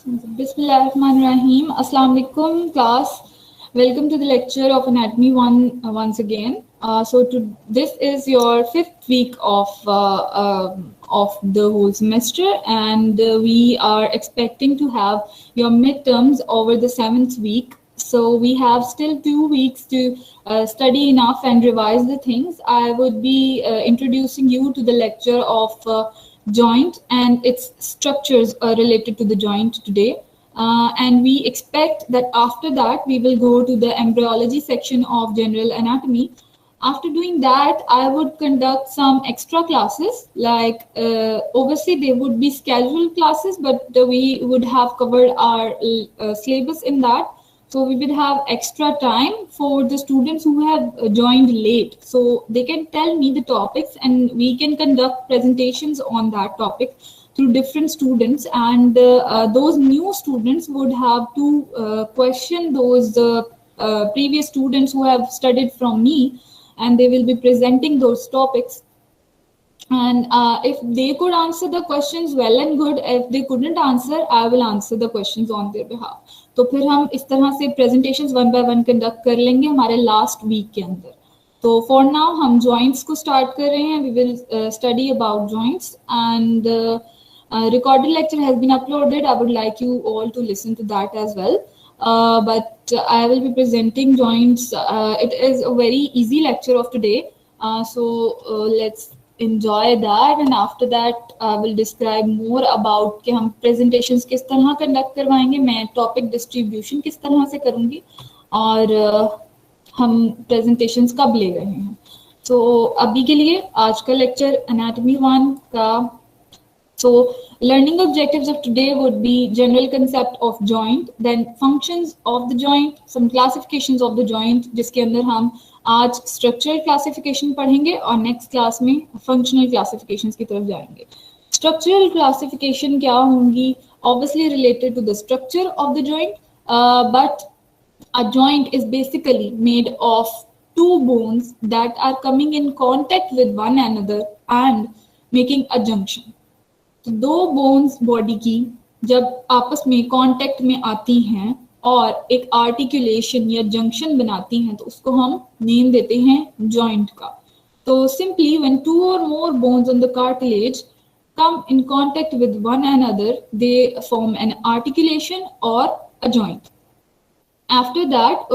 Bismillahirrahmanirrahim. Assalamu alaikum, class. Welcome to the lecture of Anatomy 1 once again. This is your fifth week of the whole semester, and we are expecting to have your midterms over the seventh week. So we have still 2 weeks to study enough and revise the things. I would be introducing you to the lecture of joint and its structures related to the joint today. And we expect that after that, we will go to the embryology section of general anatomy. After doing that, I would conduct some extra classes, like obviously they would be scheduled classes, but we would have covered our syllabus in that. So we will have extra time for the students who have joined late. So they can tell me the topics and we can conduct presentations on that topic through different students. And those new students would have to question those previous students who have studied from me, and they will be presenting those topics. And if they could answer the questions well and good, if they couldn't answer, I will answer the questions on their behalf. तो फिर हम इस तरह से presentations one by one conduct कर लेंगे हमारे last week के अंदर. तो for now हम joints को start कर रहे हैं. We will study about joints, and recorded lecture has been uploaded. I would like you all to listen to that as well. But I will be presenting joints. It is a very easy lecture of today. Let's enjoy that, and after that I will describe more about कि हम presentations किस तरह conduct करवाएंगे, मैं topic distribution किस तरह से करूँगी, और हम presentations कब ले रहे हैं. तो अभी के लिए आज का lecture anatomy 1 का. So learning objectives of today would be general concept of joint, then functions of the joint, some classifications of the joint, जिसके अंदर हम आज स्ट्रक्चरल क्लासिफिकेशन पढ़ेंगे और नेक्स्ट क्लास में फंक्शनल क्लासिफिकेशंस की तरफ जाएंगे. स्ट्रक्चरल क्लासिफिकेशन क्या होंगी? Obviously related to the structure of the joint, but a joint is basically made of two bones that are coming in contact with one another and making a junction. तो दो bones body की जब आपस में contact में आती हैं और एक आर्टिकुलेशन या जंक्शन बनाती हैं, तो उसको हम नेम देते हैं जॉइंट का. तो simply when two or more bones on the cartilage come in contact with one another, they form an articulation or a joint. After that,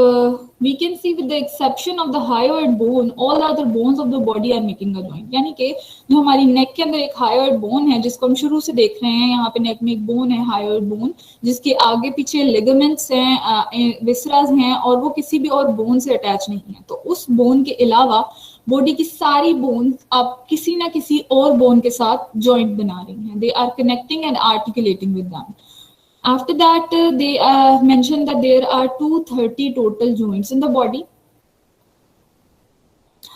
we can see with the exception of the hyoid bone, all other bones of the body are making a joint. यानी कि जो हमारी नेक के अंदर एक hyoid bone है, जिसको हम शुरू से देख रहे हैं, यहाँ पे नेक में एक बोन है hyoid bone, जिसके आगे पीछे ligaments हैं, viscera हैं, और वो किसी भी और बोन से अटैच नहीं है. तो उस बोन के अलावा बॉडी की सारी बोन्स आप किसी ना किसी और बोन के साथ जॉइंट बना रही हैं. They are connecting and articulating with them. After that, they mentioned that there are 230 total joints in the body.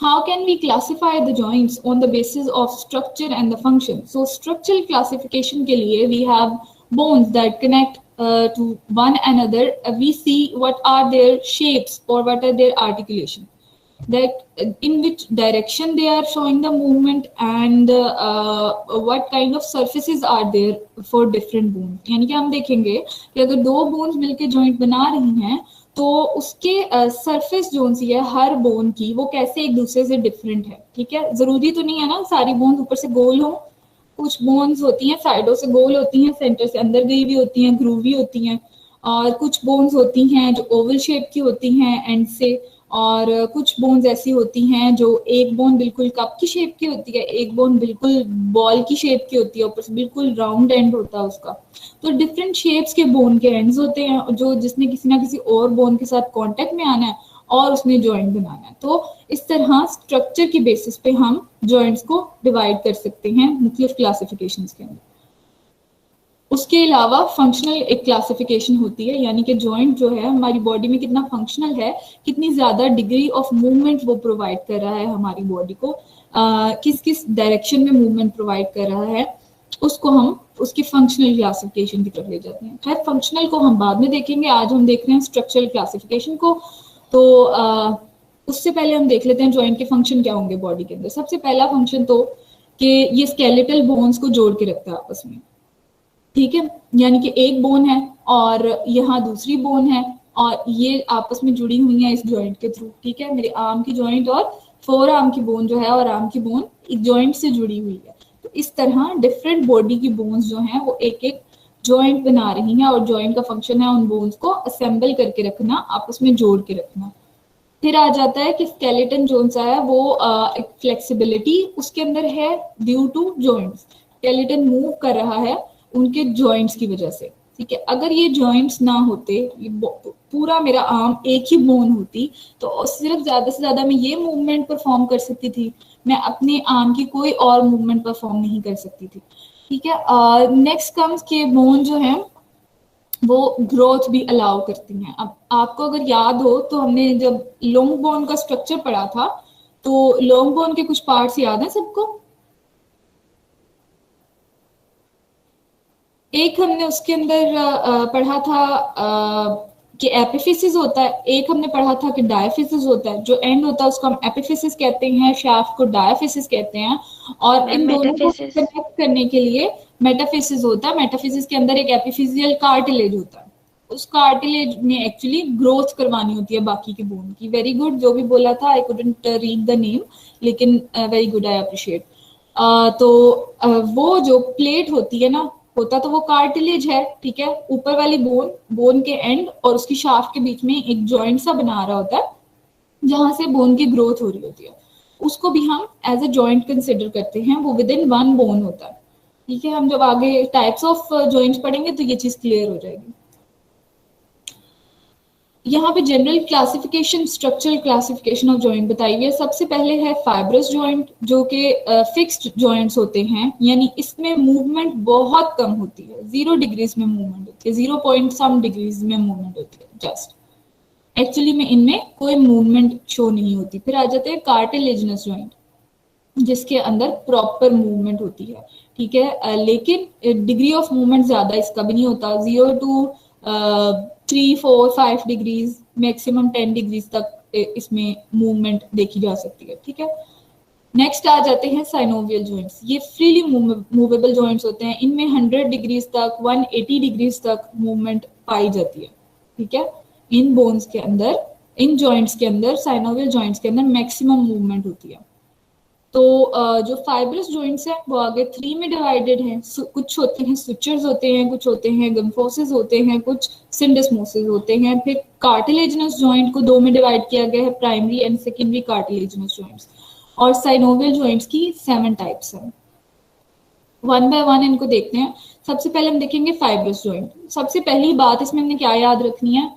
How can we classify the joints on the basis of structure and the function? So structural classification ke liye we have bones that connect to one another. We see what are their shapes or what are their articulation, that in which direction they are showing the movement, and what kind of surfaces are there for different bones. यानी कि हम देखेंगे कि अगर दो bones मिलके joint बना रही हैं, तो उसके सरफेस जोन सी है हर बोन की, वो कैसे एक दूसरे से डिफरेंट है. ठीक है, जरूरी तो नहीं है ना सारी बोन्स ऊपर से गोल हो. कुछ बोन्स होती हैं साइडों से गोल होती हैं, सेंटर से अंदर गई भी होती हैं, ग्रूवी होती हैं, और कुछ बोन्स होती हैं जो ओवल शेप की होती हैं एंड से, और कुछ बोन्स ऐसी होती हैं जो एक बोन बिल्कुल कप की शेप की होती है, एक बोन बिल्कुल बॉल की शेप की होती है, ऊपर से बिल्कुल राउंड एंड होता है उसका. तो डिफरेंट शेप्स के बोन के एंड्स होते हैं जो जिसने किसी ना किसी और बोन के साथ कांटेक्ट में आना है और उसने जॉइंट बनाना है. तो इस तरह स्ट्रक्चर की बेसिस पे हम जॉइंट्स को डिवाइड कर सकते हैं मुख्तलिफ क्लासिफिकेशंस के अंदर. उसके अलावा फंक्शनल एक क्लासिफिकेशन होती है, यानी कि जॉइंट जो है हमारी बॉडी में कितना फंक्शनल है, कितनी ज्यादा डिग्री ऑफ मूवमेंट वो प्रोवाइड कर रहा है हमारी बॉडी को, किस किस डायरेक्शन में मूवमेंट प्रोवाइड कर रहा है, उसको हम उसकी फंक्शनल क्लासिफिकेशन की तरफ ले जाते हैं. खैर फंक्शनल को हम बाद में देखेंगे, आज हम देख रहे हैं स्ट्रक्चरल क्लासिफिकेशन को. तो उससे पहले हम देख लेते हैं जॉइंट के फंक्शन क्या होंगे बॉडी के अंदर. सबसे पहला फंक्शन तो कि ये स्केलेटल बोन्स को जोड़ के रखता है आपस में. ठीक है, यानी कि एक बोन है और यहाँ दूसरी बोन है और ये आपस में जुड़ी हुई है इस जॉइंट के थ्रू। ठीक है, मेरे आर्म की जॉइंट और फोर आर्म की बोन जो है और आर्म की बोन एक जॉइंट से जुड़ी हुई है। तो इस तरह डिफरेंट बॉडी की बोन्स जो हैं वो एक एक जॉइंट बना रही हैं और जॉइंट का फंक्शन है उन बोन्स को असेंबल करके रखना, आपस में जोड़ के रखना। फिर आ जाता है कि स्केलेटन जो सा है वो एक फ्लेक्सिबिलिटी उसके अंदर है due to joints. Skeleton move कर रहा है उनके जॉइंट्स की वजह से। ठीक है, अगर ये जॉइंट्स ना होते, ये पूरा मेरा आर्म एक ही बोन होती, तो सिर्फ ज्यादा से ज्यादा मैं ये मूवमेंट परफॉर्म कर सकती थी, मैं अपने आर्म की कोई और मूवमेंट परफॉर्म नहीं कर सकती थी। ठीक है, नेक्स्ट कम्स के बोन जो है वो ग्रोथ भी अलाउ करती हैं। अब आपको अगर याद हो तो हमने जब लॉन्ग बोन का स्ट्रक्चर पढ़ा था, तो लॉन्ग बोन के कुछ पार्ट्स याद हैं सबको? एक हमने उसके अंदर पढ़ा था कि एपिफिसिस होता है, एक हमने पढ़ा था कि डायफिसिस होता है। जो एंड होता है उसको हम एपिफिसिस कहते हैं, शाफ्ट को डायफिसिस कहते हैं। और इन दोनों को कनेक्ट करने के लिए मेटाफिसिस होता है। मेटाफिसिस के अंदर एक एपिफिजियल कार्टिलेज होता है, उस कार्टिलेज ने एक्चुअली ग्रोथ करवानी होती है बाकी के बोन की। वेरी गुड, जो भी बोला था, I couldn't read the name, लेकिन वेरी गुड, आई अप्रिशिएट। तो वो जो प्लेट होती है ना, होता तो वो कार्टिलेज है, ठीक है, ऊपर वाली बोन, बोन के एंड और उसकी शाफ्ट के बीच में एक जॉइंट सा बना रहा होता है जहां से बोन की ग्रोथ हो रही होती है। उसको भी हम एज ए जॉइंट कंसिडर करते हैं, वो विद इन वन बोन होता है। ठीक है, हम जब आगे टाइप्स ऑफ जॉइंट्स पढ़ेंगे तो ये चीज क्लियर हो जाएगी। यहाँ पे general classification, structural classification of joint बताई हुई है। सबसे पहले है फाइब्रस जॉइंट, जो कि फिक्स्ड जॉइंट्स होते हैं, यानी इसमें मूवमेंट बहुत कम होती है, 0 डिग्रीज में मूवमेंट होती है, 0 पॉइंट सम डिग्रीज में मूवमेंट होती है जस्ट। एक्चुअली में इनमें कोई मूवमेंट शो नहीं होती। फिर आ जाते हैं कार्टिलेजिनस जॉइंट, जिसके अंदर प्रॉपर मूवमेंट होती है। ठीक है, लेकिन डिग्री ऑफ मूवमेंट ज्यादा इसका भी नहीं होता, 0 to 3, 4, 5 डिग्रीज, मैक्सिमम 10 डिग्रीज तक इसमें मूवमेंट देखी जा सकती है। ठीक है, नेक्स्ट आ जाते हैं साइनोवियल जॉइंट्स। ये फ्रीली मूवेबल जॉइंट्स होते हैं, इनमें 100 डिग्रीज तक, 180 डिग्रीज तक मूवमेंट पाई जाती है। ठीक है, इन बोन्स के अंदर, इन जॉइंट्स के अंदर, साइनोवियल जॉइंट्स के अंदर मैक्सिमम मूवमेंट होती है। तो जो फाइब्रस जॉइंट्स हैं वो आगे 3 में डिवाइडेड हैं। कुछ होते हैं सुचर्स होते हैं, कुछ होते हैं गम्फोसिस होते हैं, कुछ सिंडेस्मोसिस होते हैं। फिर कार्टिलेजिनस जॉइंट को 2 में डिवाइड किया गया है, primary and secondary cartilaginous joints. और साइनोवियल जॉइंट्स की 7 टाइप्स हैं। वन बाय वन इनको देखते हैं। सबसे पहले हम देखेंगे फाइब्रस जॉइंट। सबसे पहली बात इसमें हमने क्या याद रखनी है,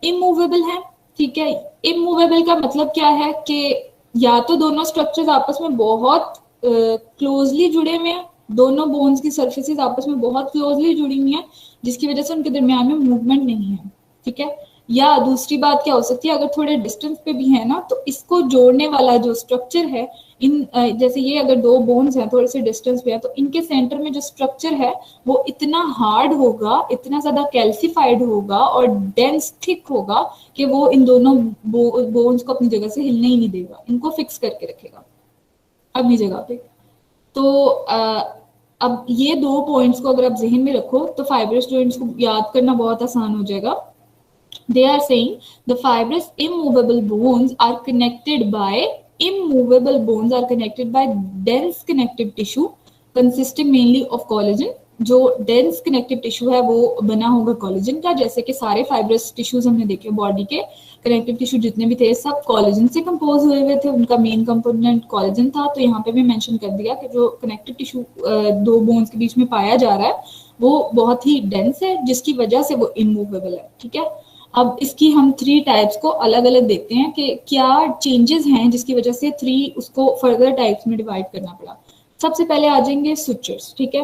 इमूवेबल है। ठीक है, इमूवेबल का मतलब क्या है कि या तो दोनों स्ट्रक्चर्स आपस में बहुत क्लोजली जुड़े हुए हैं, दोनों बोन्स की सर्फेसिस आपस में बहुत क्लोजली जुड़ी हुई हैं, जिसकी वजह से उनके दरमियान में मूवमेंट नहीं है। ठीक है, या दूसरी बात क्या हो सकती है, अगर थोड़े डिस्टेंस पे भी है ना, तो इसको जोड़ने वाला जो स्ट्रक्चर है, इन जैसे ये अगर 2 बोन्स हैं थोड़े से डिस्टेंस पे है, तो इनके सेंटर में जो स्ट्रक्चर है वो इतना हार्ड होगा, इतना ज्यादा कैल्सिफाइड होगा और डेंस थिक होगा कि वो इन दोनों बोन्स को अपनी जगह से हिलने ही नहीं देगा, इनको फिक्स करके रखेगा अपनी जगह पे। तो अब ये 2 पॉइंट्स को अगर आप जहन में रखो तो फाइब्रस जॉइंट्स को याद करना बहुत आसान हो जाएगा। They are saying the fibrous immovable bones are connected by dense connective tissue consisting mainly of collagen। जो dense connective tissue है वो बना होगा collagen का, जैसे कि सारे fibrous tissues हमने देखे बॉडी के connective tissue जितने भी थे सब collagen से कंपोज हुए हुए थे, उनका मेन कंपोनेंट collagen था। तो यहाँ पे भी मेंशन कर दिया कि जो connective tissue 2 बोन्स के बीच में पाया जा रहा है वो बहुत ही dense है, जिसकी वजह से वो immovable है। ठीक है, अब इसकी हम 3 टाइप्स को अलग अलग देखते हैं कि क्या चेंजेस हैं जिसकी वजह से 3 उसको फर्दर टाइप्स में डिवाइड करना पड़ा। सबसे पहले आ जाएंगे सुचर्स। ठीक है,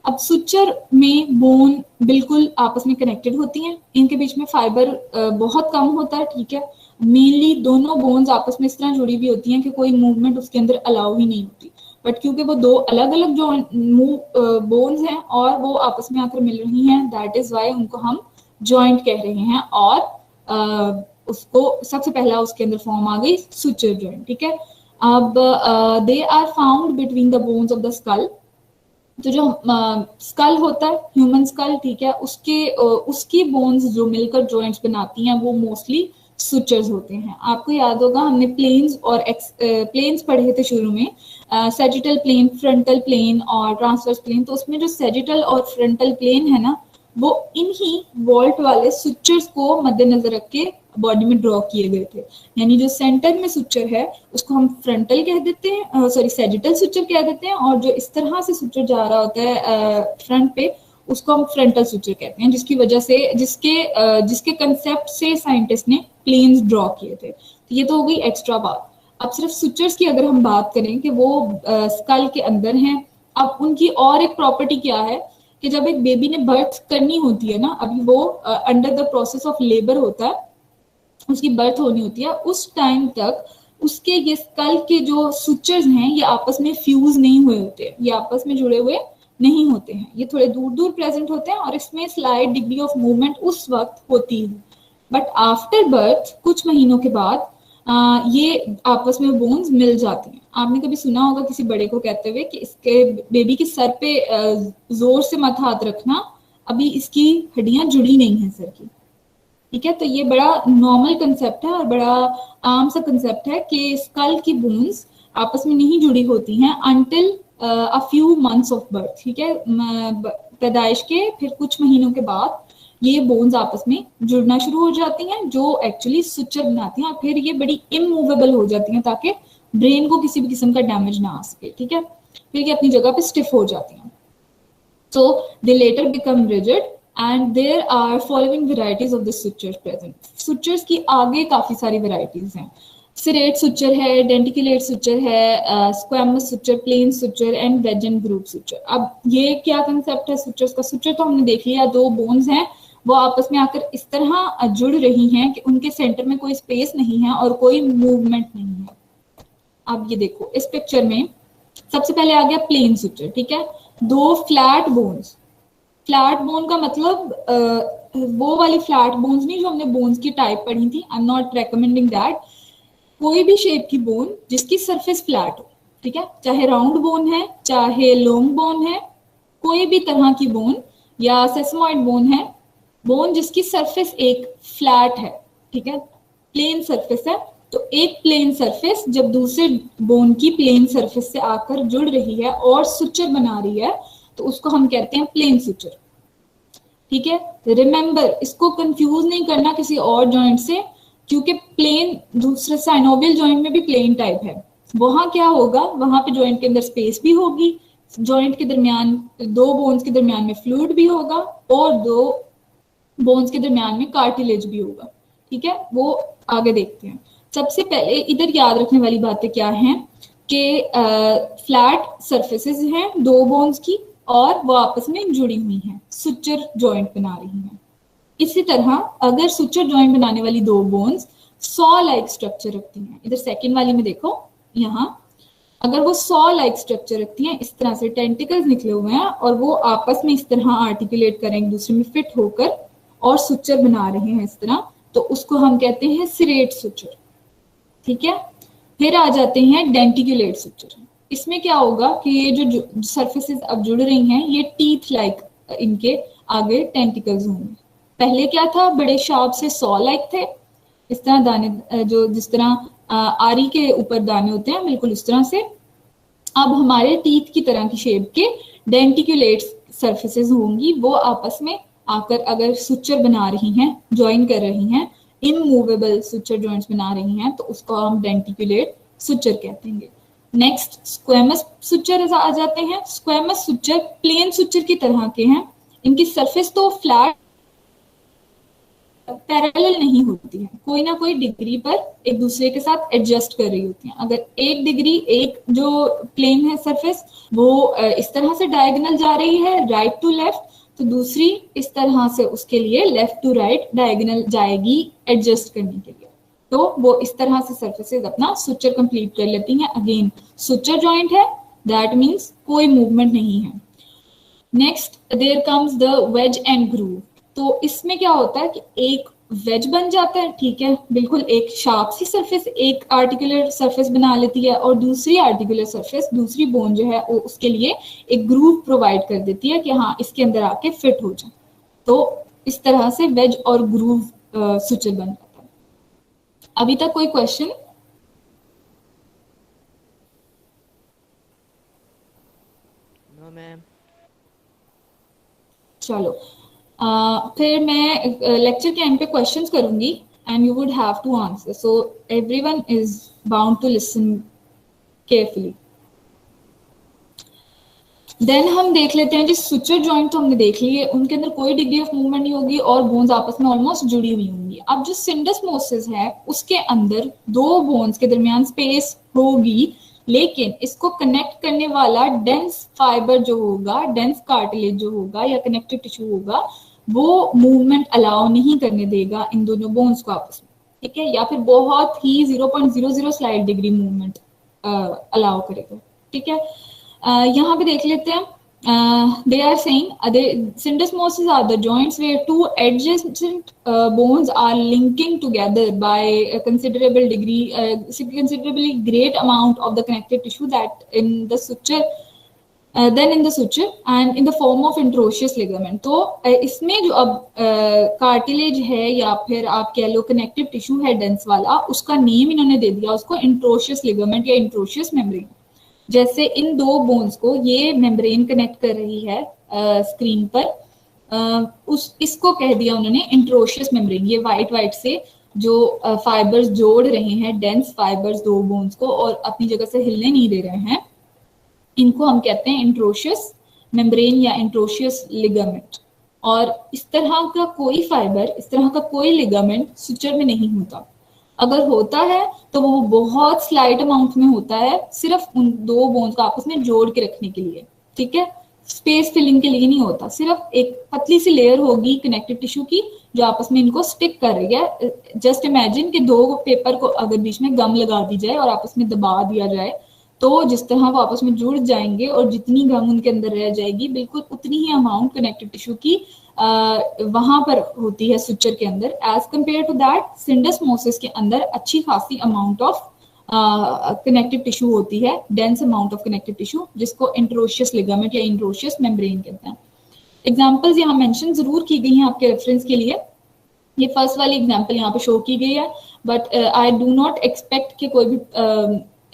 अब सुचर में बोन बिल्कुल आपस में कनेक्टेड होती हैं, इनके बीच में फाइबर बहुत कम होता है। ठीक है, मेनली दोनों बोन्स आपस में इस तरह जुड़ी हुई होती हैं कि कोई मूवमेंट उसके अंदर अलाउ ही नहीं होती, बट क्योंकि वो 2 अलग अलग जो बोन्स हैं और वो आपस में आकर मिल रही हैं, दैट इज वाई उनको हम जॉइंट कह रहे हैं। और उसको सबसे पहला उसके अंदर फॉर्म आ गई सुचर जॉइंट। ठीक है, अब they are found between the bones of the skull. तो जो स्कल होता है, ह्यूमन स्कल, ठीक है, उसकी बोन्स जो मिलकर जॉइंट्स बनाती हैं वो मोस्टली सुचर्स होते हैं। आपको याद होगा हमने प्लेन्स और प्लेन्स पढ़े थे शुरू में, सेजिटल प्लेन, फ्रंटल प्लेन और ट्रांसवर्स प्लेन। तो उसमें जो सेजिटल और फ्रंटल प्लेन है ना, वो इन्हीं वॉल्ट वाले सुचर्स को मद्देनजर रख के बॉडी में ड्रॉ किए गए थे। यानी जो सेंटर में सुचर है उसको हम फ्रंटल कह देते हैं, सॉरी सेजिटल सुचर कह देते हैं, और जो इस तरह से सुचर जा रहा होता है फ्रंट पे उसको हम फ्रंटल सुचर कहते हैं, जिसकी वजह से जिसके कंसेप्ट से साइंटिस्ट ने प्लेन्स ड्रॉ किए थे। तो ये तो हो गई एक्स्ट्रा बात। अब सिर्फ सुचर्स की अगर हम बात करें कि वो स्कल के अंदर हैं, अब उनकी और एक प्रॉपर्टी क्या है कि जब एक बेबी ने बर्थ करनी होती है ना, अभी वो under the process of labour होता है, उसकी बर्थ होनी होती है, उस टाइम तक उसके ये स्कल के जो सुचर्स हैं ये आपस में फ्यूज नहीं हुए होते, ये आपस में जुड़े हुए नहीं होते हैं, ये थोड़े दूर दूर प्रेजेंट होते हैं और इसमें स्लाइड डिग्री ऑफ मूवमेंट उस वक्त होती है। बट आफ्टर बर्थ कुछ महीनों के बाद ये आपस में बोन्स मिल जाती हैं। आपने कभी सुना होगा किसी बड़े को कहते हुए कि इसके बेबी के सर पे जोर से मत हाथ रखना, अभी इसकी हड्डियां जुड़ी नहीं है सर की, ठीक है। तो ये बड़ा नॉर्मल कंसेप्ट है और बड़ा आम सा कंसेप्ट है कि स्कल की बोन्स आपस में नहीं जुड़ी होती हैं until a few months of birth, ठीक है। पैदाइश के फिर कुछ महीनों के बाद ये बोन्स आपस में जुड़ना शुरू हो जाती हैं, जो एक्चुअली सुचर बनाती हैं, और फिर ये बड़ी इमूवेबल हो जाती हैं ताकि ब्रेन को किसी भी किस्म का डैमेज ना आ सके, ठीक है। फिर ये अपनी जगह पे स्टिफ हो जाती हैं। So they later become rigid and there are following varieties of the sutures present. Sutures की आगे काफी सारी varieties हैं। serrate suture है, denticulate suture है, squamous suture, plain suture and wedge and groove suture। अब ये क्या कंसेप्ट है सुचर्स का? सुचर तो हमने देख लिया, दो बोन्स हैं वो आपस में आकर इस तरह जुड़ रही हैं कि उनके सेंटर में कोई स्पेस नहीं है और कोई मूवमेंट नहीं है। अब ये देखो इस पिक्चर में सबसे पहले आ गया प्लेन सुचर, ठीक है। दो फ्लैट बोन्स, फ्लैट बोन का मतलब वो वाली फ्लैट बोन्स नहीं जो हमने बोन्स की टाइप पढ़ी थी, I am not recommending that. कोई भी शेप की बोन जिसकी सरफेस फ्लैट हो, ठीक है, चाहे राउंड बोन है चाहे लॉन्ग बोन है, कोई भी तरह की बोन या सेसमॉइड बोन है, बोन जिसकी सरफेस एक फ्लैट है, ठीक है, प्लेन सरफेस है। तो एक प्लेन सरफेस जब दूसरे बोन की प्लेन सरफेस से आकर जुड़ रही है और सुचर बना रही है तो उसको हम कहते हैं प्लेन सुचर, ठीक है। रिमेंबर, इसको कंफ्यूज नहीं करना किसी और जॉइंट से, क्योंकि प्लेन दूसरे साइनोवियल जॉइंट में भी प्लेन टाइप है, वहां क्या होगा, वहां पे जॉइंट के अंदर स्पेस भी होगी, जॉइंट के दरमियान दो बोन्स के दरमियान में फ्लूइड भी होगा और दो बोन्स के दरमियान में कार्टिलेज भी होगा, ठीक है। वो आगे देखते हैं। सबसे पहले इधर याद रखने वाली बातें क्या हैं कि फ्लैट सरफेसेस हैं दो बोन्स की और वो आपस में जुड़ी हुई हैं, सुचर जॉइंट बना रही हैं। इसी तरह अगर सुचर जॉइंट बनाने वाली दो बोन्स सॉ लाइक स्ट्रक्चर रखती हैं, इधर सेकंड वाली में देखो, यहाँ अगर वो सॉ लाइक स्ट्रक्चर रखती हैं, इस तरह से टेंटिकल्स निकले हुए हैं और वो आपस में इस तरह आर्टिकुलेट करें एक दूसरे में फिट होकर और सुचर बना रहे हैं इस तरह, तो उसको हम कहते हैं सिरेट सुचर, ठीक है। फिर आ जाते हैं डेंटिकुलेट सुचर। इसमें क्या होगा कि ये जो सरफेसेस अब जुड़ रही हैं ये टीथ लाइक इनके आगे टेंटिकल्स होंगे। पहले क्या था, बड़े शार्प से सॉ लाइक थे, इस तरह दाने जो जिस तरह आरी के ऊपर दाने होते हैं बिल्कुल इस तरह से। अब हमारे टीथ की तरह की शेप के डेंटिकुलेट सरफेसेस होंगी, वो आपस में आकर अगर सुचर बना रही हैं, ज्वाइन कर रही हैं, इमूवेबल सुचर जॉइंट्स बना रही हैं, तो उसको हम डेंटिकुलेट सुचर कहते हैं। नेक्स्ट स्क्वेमस सुचर आ जाते हैं। स्क्वेमस सुचर प्लेन सुचर की तरह के हैं, इनकी सरफेस तो फ्लैट पैरेलल नहीं होती है, कोई ना कोई डिग्री पर एक दूसरे के साथ एडजस्ट कर रही होती हैं। अगर एक डिग्री, एक जो प्लेन है सरफेस वो इस तरह से डायगोनल जा रही है राइट टू लेफ्ट, तो दूसरी इस तरह से उसके लिए लेफ्ट टू राइट डायगोनल जाएगी एडजस्ट करने के लिए, तो वो इस तरह से सरफेसेस अपना सुचर कंप्लीट कर लेती हैं। अगेन सुचर जॉइंट है, दैट मीन्स कोई मूवमेंट नहीं है। Next there comes the wedge and groove. तो इसमें क्या होता है कि एक वेज बन जाता है, ठीक है, बिल्कुल एक शार्प सी सरफेस एक आर्टिकुलर सरफेस बना लेती है और दूसरी आर्टिकुलर सरफेस, दूसरी बोन जो है वो उसके लिए एक ग्रूव प्रोवाइड कर देती है कि हाँ इसके अंदर आके फिट हो जाए। तो इस तरह से वेज और ग्रूव सुचर बन जाता है। अभी तक कोई क्वेश्चन? No ma'am. चलो फिर मैं लेक्चर के एंड पे क्वेश्चंस करूंगी and you would have to answer, so everyone is bound to listen carefully. Then हम देख लेते हैं जी सुचर जॉइंट तो हमने देख लिए, उनके अंदर कोई डिग्री ऑफ मूवमेंट नहीं होगी और बोन्स आपस में ऑलमोस्ट जुड़ी हुई होंगी। अब जो सिंडस्मोसिस है उसके अंदर दो बोन्स के दरमियान स्पेस होगी, लेकिन इसको कनेक्ट करने वाला डेंस फाइबर जो होगा, डेंस कार्टिलेज जो होगा या कनेक्टिव टिश्यू होगा, वो मूवमेंट अलाउ नहीं करने देगा इन दोनों बोन्स को आपस में, ठीक है, या फिर बहुत ही 0.00 स्लाइड डिग्री मूवमेंट अलाउ करेगा, ठीक है। यहाँ पे देख लेते हैं, they are saying syndesmosis are the joints where two adjacent bones are linking together by a considerable degree, considerably great amount of the connective tissue that in the suture then in the suture and in the form of introitious ligament। तो इसमें जो अब cartilage है या फिर आप कह लो connective tissue है डेंस वाला, उसका नेम इन्होंने दे दिया उसको इंट्रोशियस लिगामेंट या इंट्रोशियस मेम्ब्रेन। जैसे इन दो बोन्स को ये मेम्ब्रेन कनेक्ट कर रही है स्क्रीन पर, इसको कह दिया उन्होंने इंट्रोशियस मेम्ब्रेन। ये वाइट वाइट से जो फाइबर्स जोड़ रहे हैं, डेंस फाइबर्स दो बोन्स को और अपनी जगह से हिलने नहीं दे रहे हैं, इनको हम कहते हैं इंट्रोशियस मेम्ब्रेन या इंट्रोशियस लिगामेंट। और इस तरह का कोई फाइबर, इस तरह का कोई लिगामेंट सुचर में नहीं होता। अगर होता है तो वो बहुत स्लाइट अमाउंट में होता है, सिर्फ उन दो बोन्स को आपस में जोड़ के रखने के लिए, ठीक है, स्पेस फिलिंग के लिए नहीं होता। सिर्फ एक पतली सी लेयर होगी कनेक्टिव टिश्यू की जो आपस में इनको स्टिक कर रही है। जस्ट इमेजिन कि दो पेपर को अगर बीच में गम लगा दी जाए और आपस में दबा दिया जाए तो जिस तरह वो आपस में जुड़ जाएंगे और जितनी गम उनके अंदर रह जाएगी बिल्कुल उतनी ही अमाउंट कनेक्टिव टिश्यू की वहां पर होती है सुचर के अंदर। एज कंपेयर टू दैट सिंडस्मोसिस के अंदर अच्छी खासी अमाउंट ऑफ कनेक्टिव टिश्यू होती है, dense amount of connective tissue, जिसको इंट्रोशियस लिगामेंट या इंट्रोशियस मेम्ब्रेन कहते हैं। एग्जाम्पल्स यहाँ मेंशन जरूर की गई हैं आपके रेफरेंस के लिए। ये फर्स्ट वाली एग्जाम्पल यहाँ पे शो की गई है, but I do not expect कि कोई भी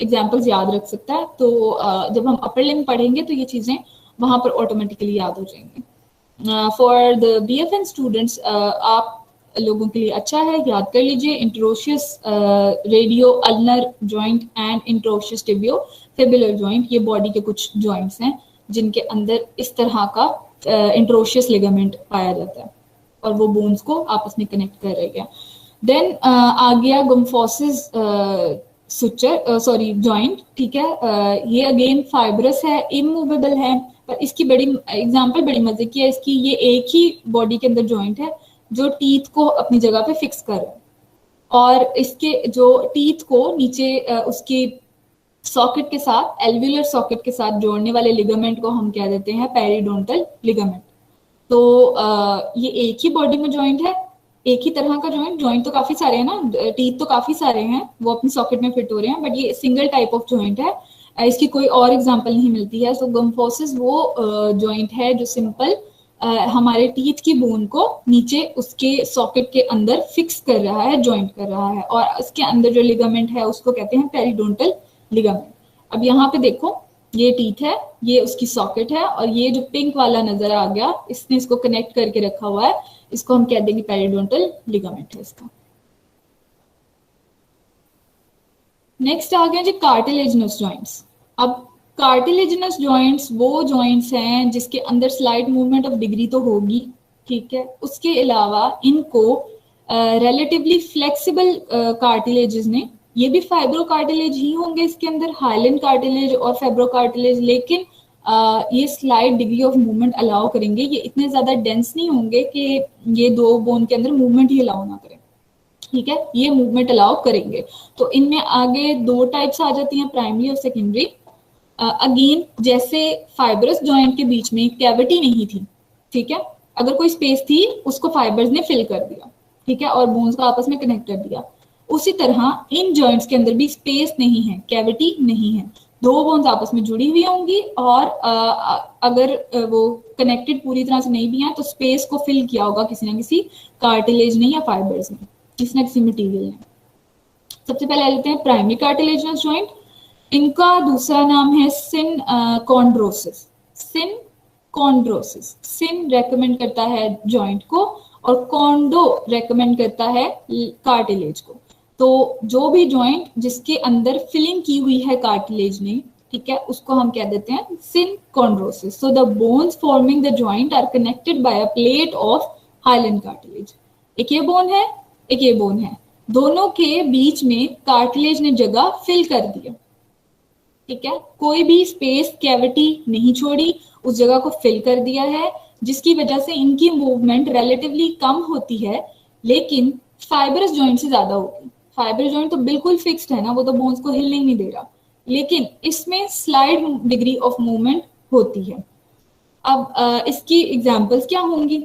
एग्जाम्पल्स याद रख सकता है। तो जब हम अपर लिम्ब पढ़ेंगे तो ये चीजें वहां पर ऑटोमेटिकली याद हो जाएंगी। फॉर द BFN स्टूडेंट्स आप लोगों के लिए अच्छा है, याद कर लीजिए interosseous radio ulnar joint and interosseous tibio fibular joint, ये बॉडी के कुछ जॉइंट्स हैं जिनके अंदर इस तरह का इंट्रोशियस लिगामेंट पाया जाता है और वो बोन्स को आपस में कनेक्ट कर रही है। देन आ गया गुम्फोसिस सुचर सॉरी जॉइंट, ठीक है, ये अगेन फाइब्रस है, इमूवेबल है, पर इसकी बड़ी एग्जांपल बड़ी मजे की है इसकी। ये एक ही बॉडी के अंदर जॉइंट है जो टीथ को अपनी जगह पे फिक्स कर रहा है और इसके जो टीथ को नीचे उसकी सॉकेट के साथ, एल्वियुलर सॉकेट के साथ जोड़ने वाले लिगामेंट को हम कह देते हैं पेरिडोंटल लिगामेंट। तो ये एक ही बॉडी में जॉइंट है, एक ही तरह का जॉइंट तो काफी सारे हैं ना, टीथ तो काफी सारे हैं, वो अपनी सॉकेट में फिट हो रहे हैं, बट ये सिंगल टाइप ऑफ जॉइंट है, इसकी कोई और एग्जांपल नहीं मिलती है। सो गुम्फोसिस वो जॉइंट है जो सिंपल हमारे टीथ की बोन को नीचे उसके सॉकेट के अंदर फिक्स कर रहा है, जॉइंट कर रहा है, और इसके अंदर जो लिगामेंट है उसको कहते हैं पेरिडोंटल लिगामेंट। अब यहाँ पे देखो ये टीथ है, ये उसकी सॉकेट है, और ये जो पिंक वाला नजर आ गया इसने इसको कनेक्ट करके रखा हुआ है, इसको हम कह देंगे पेरिडोंटल लिगामेंट है इसका। नेक्स्ट आ गया जी कार्टिलेजिनस जॉइंट्स। अब कार्टिलेजिनस जॉइंट्स वो जॉइंट्स हैं जिसके अंदर स्लाइट मूवमेंट ऑफ डिग्री तो होगी, ठीक है, उसके अलावा इनको रिलेटिवली फ्लेक्सिबल कार्टिलेजेस ने, ये भी फाइब्रो कार्टिलेज ही होंगे इसके अंदर, हाइलन कार्टिलेज और फाइब्रो कार्टिलेज, लेकिन ये slight degree of movement allow करेंगे। ये इतने ज्यादा डेंस नहीं होंगे कि ये दो बोन के अंदर मूवमेंट ही अलाउ ना करें, ठीक है, ये मूवमेंट अलाउ करेंगे। तो इनमें आगे दो टाइप्स आ जाती हैं, प्राइमरी और सेकेंडरी। अगेन जैसे फाइब्रस जॉइंट के बीच में कैविटी नहीं थी, ठीक है, अगर कोई स्पेस थी उसको फाइबर्स ने फिल कर दिया, ठीक है, और बोन्स को आपस में कनेक्ट कर दिया। उसी तरह इन जॉइंट्स के अंदर भी स्पेस नहीं है, कैविटी नहीं है, दो बोन्स आपस में जुड़ी हुई होंगी और अगर वो कनेक्टेड पूरी तरह से नहीं भी है तो स्पेस को फिल किया होगा किसी ना किसी कार्टिलेज ने या फाइबर्स ने, किसी ना किसी मटेरियल ने। सबसे पहले लेते हैं प्राइमरी कार्टिलेजिनस जॉइंट। इनका दूसरा नाम है सिन कॉन्ड्रोसिस। सिन कॉन्ड्रोसिस, सिन रेकमेंड करता है जॉइंट को और कॉन्डो रेकमेंड करता है कार्टिलेज को। तो जो भी जॉइंट जिसके अंदर फिलिंग की हुई है कार्टिलेज ने, ठीक है, उसको हम कह देते हैं synchondrosis. So the bones forming the joint are connected by a plate of hyaline cartilage. एक ये बोन है, एक ये बोन है, दोनों के बीच में कार्टिलेज ने जगह फिल कर दिया, ठीक है, कोई भी स्पेस कैविटी नहीं छोड़ी, उस जगह को फिल कर दिया है, जिसकी वजह से इनकी मूवमेंट रिलेटिवली कम होती है, लेकिन फाइबरस जॉइंट से ज्यादा होगी। फाइबरस जॉइंट तो बिल्कुल फिक्स्ड है ना, वो तो बोन्स को हिलने ही नहीं दे रहा, लेकिन इसमें स्लाइड डिग्री ऑफ मूवमेंट होती है। अब इसकी एग्जांपल्स क्या होंगी?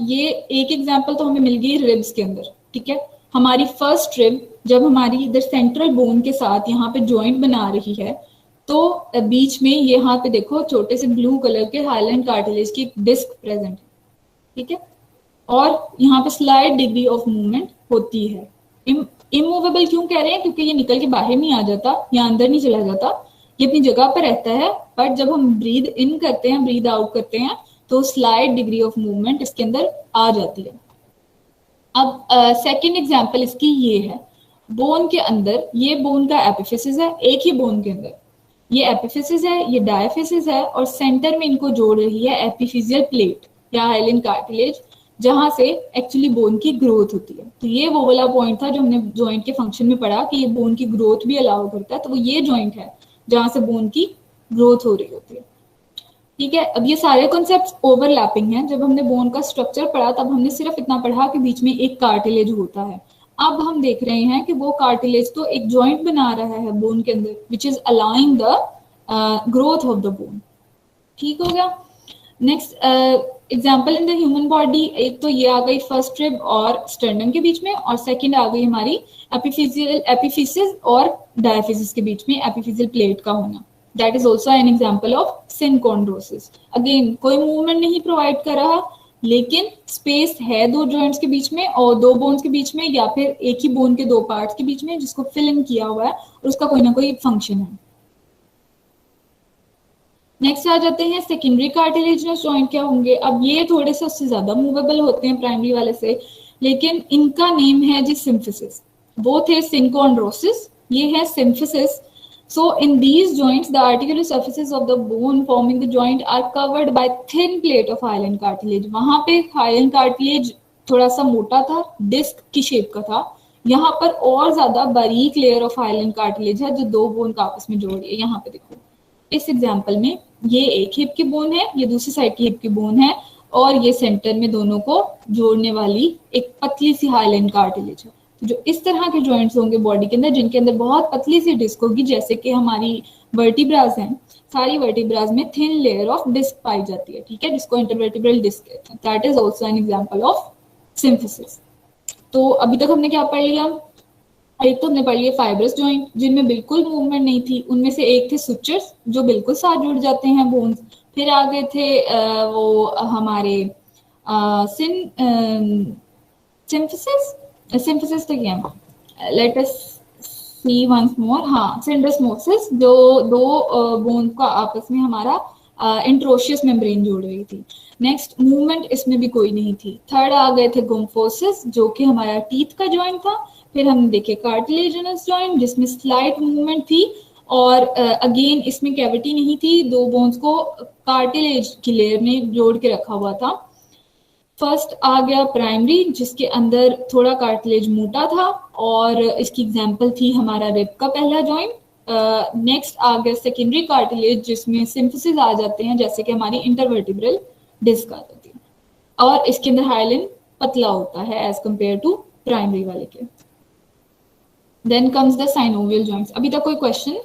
ये एक एग्जांपल तो हमें मिल गई रिब्स के अंदर, ठीक है, हमारी फर्स्ट रिब जब हमारी इधर सेंट्रल बोन के साथ यहाँ पे जॉइंट बना रही है, तो बीच में यहाँ पे देखो छोटे से ब्लू कलर के हाइलैंड कार्टिलेज की डिस्क प्रेजेंट है, ठीक है, और यहाँ पे स्लाइड डिग्री ऑफ मूवमेंट होती है। इमूवेबल क्यों कह रहे हैं? क्योंकि ये निकल के बाहर नहीं आ जाता या अंदर नहीं चला जाता, ये अपनी जगह पर रहता है, बट जब हम ब्रीद इन करते हैं, ब्रीद आउट करते हैं, तो स्लाइड डिग्री ऑफ मूवमेंट इसके अंदर आ जाती है। अब सेकंड एग्जांपल इसकी ये है, बोन के अंदर, ये बोन का एपिफिसिस है, एक ही बोन के अंदर ये एपिफिसिस है, ये डायफिसिस है, और सेंटर में इनको जोड़ रही है एपिफिजियल प्लेट या हाइलैंड कार्टिलेज, जहां से एक्चुअली बोन की ग्रोथ होती है। तो ये वो वाला पॉइंट था जो हमने जॉइंट के फंक्शन में पढ़ा कि ये बोन की ग्रोथ भी अलाउ करता है, तो वो ये जॉइंट है जहां से बोन की ग्रोथ हो रही होती है, ठीक है। अब ये सारे कॉन्सेप्ट्स ओवरलैपिंग हैं। जब हमने बोन का स्ट्रक्चर पढ़ा तब हमने सिर्फ इतना पढ़ा कि बीच में एक कार्टिलेज होता है। अब हम देख रहे हैं कि वो कार्टिलेज तो एक जॉइंट बना रहा है बोन के अंदर, which is allowing the growth of the bone, ठीक हो गया। Next example in the human body, एक तो ये आ गई फर्स्ट रिब और स्टर्नम के बीच में, और सेकेंड आ गई हमारी एपिफिसिस और डायफिसिस के बीच में एपिफिजियल प्लेट का होना। That is also an example of synchondrosis. Again, कोई मूवमेंट नहीं प्रोवाइड कर रहा, लेकिन स्पेस है दो जॉइंट्स के बीच में और दो बोन्स के बीच में, या फिर एक ही बोन के दो पार्ट्स के बीच में, जिसको फिल इन किया हुआ है और उसका कोई ना कोई फंक्शन है। नेक्स्ट आ जाते हैं सेकेंडरी कार्टिलेजिनस जॉइंट क्या होंगे। अब ये थोड़े से उससे ज्यादा मूवेबल होते हैं प्राइमरी वाले से, लेकिन इनका नेम है जी सिम्फिसिस। वो थे सिंकोंड्रोसिस, ये है symphysis. So in these joints, the articular surfaces of the bone forming the joint are covered by thin plate of hyaline cartilage. वहां पे hyaline cartilage थोड़ा सा मोटा था, डिस्क की शेप का था, यहाँ पर और ज्यादा बारीक लेयर ऑफ hyaline cartilage है जो दो बोन का आपस में जोड़ रही है। यहाँ पे देखो इस एग्जाम्पल में ये एक हिप की बोन है, ये दूसरी साइड की हिप की बोन है, और ये सेंटर में दोनों को जोड़ने वाली एक पतली सी hyaline cartilage है। जो इस तरह के जॉइंट्स होंगे बॉडी के अंदर, जिनके अंदर बहुत पतली सी डिस्क होगी, जैसे कि हमारी वर्टिब्रास हैं, सारी वर्टिब्रास में थिन लेयर ऑफ डिस्क पाई जाती है, ठीक है, जिसको इंटरवर्टिब्रल डिस्क कहते हैं। That is also an example of symphysis. तो अभी तक हमने क्या पढ़ लिया? एक तो हमने पढ़ लिया फाइब्रस जॉइंट जिनमें बिल्कुल मूवमेंट नहीं थी, उनमें से एक थे सुचर्स जो बिल्कुल साथ जुड़ जाते हैं बोन्स। फिर आगे थे वो हमारे सिम्फिसिस तो क्या है, let us see once more. हाँ, सिंड्रोस्मोसिस, जो दो बोन का आपस में हमारा इंट्रोशियस मेम्ब्रेन जोड़ रही थी। नेक्स्ट मूवमेंट इसमें भी कोई नहीं थी। थर्ड आ गए थे गुम्फोसिस, जो कि हमारा टीथ का जॉइंट था। फिर हमने देखे कार्टिलेजिनस जॉइंट जिसमें स्लाइट मूवमेंट थी, और अगेन इसमें कैविटी नहीं थी, दो बोन्स को कार्टिलेज की लेयर ने जोड़ के रखा हुआ था। फर्स्ट आ गया प्राइमरी, जिसके अंदर थोड़ा कार्टिलेज मोटा था, और इसकी एग्जांपल थी हमारा रिब का पहला जॉइंट। नेक्स्ट आ गया सेकेंडरी कार्टिलेज, जिसमें सिम्फिसिस आ जाते हैं, जैसे कि हमारी इंटरवर्टिब्रल डिस्क आ जाती है, और इसके अंदर हाइलिन पतला होता है एज कंपेयर टू प्राइमरी वाले के। Then comes the synovial joints. अभी तक कोई क्वेश्चन?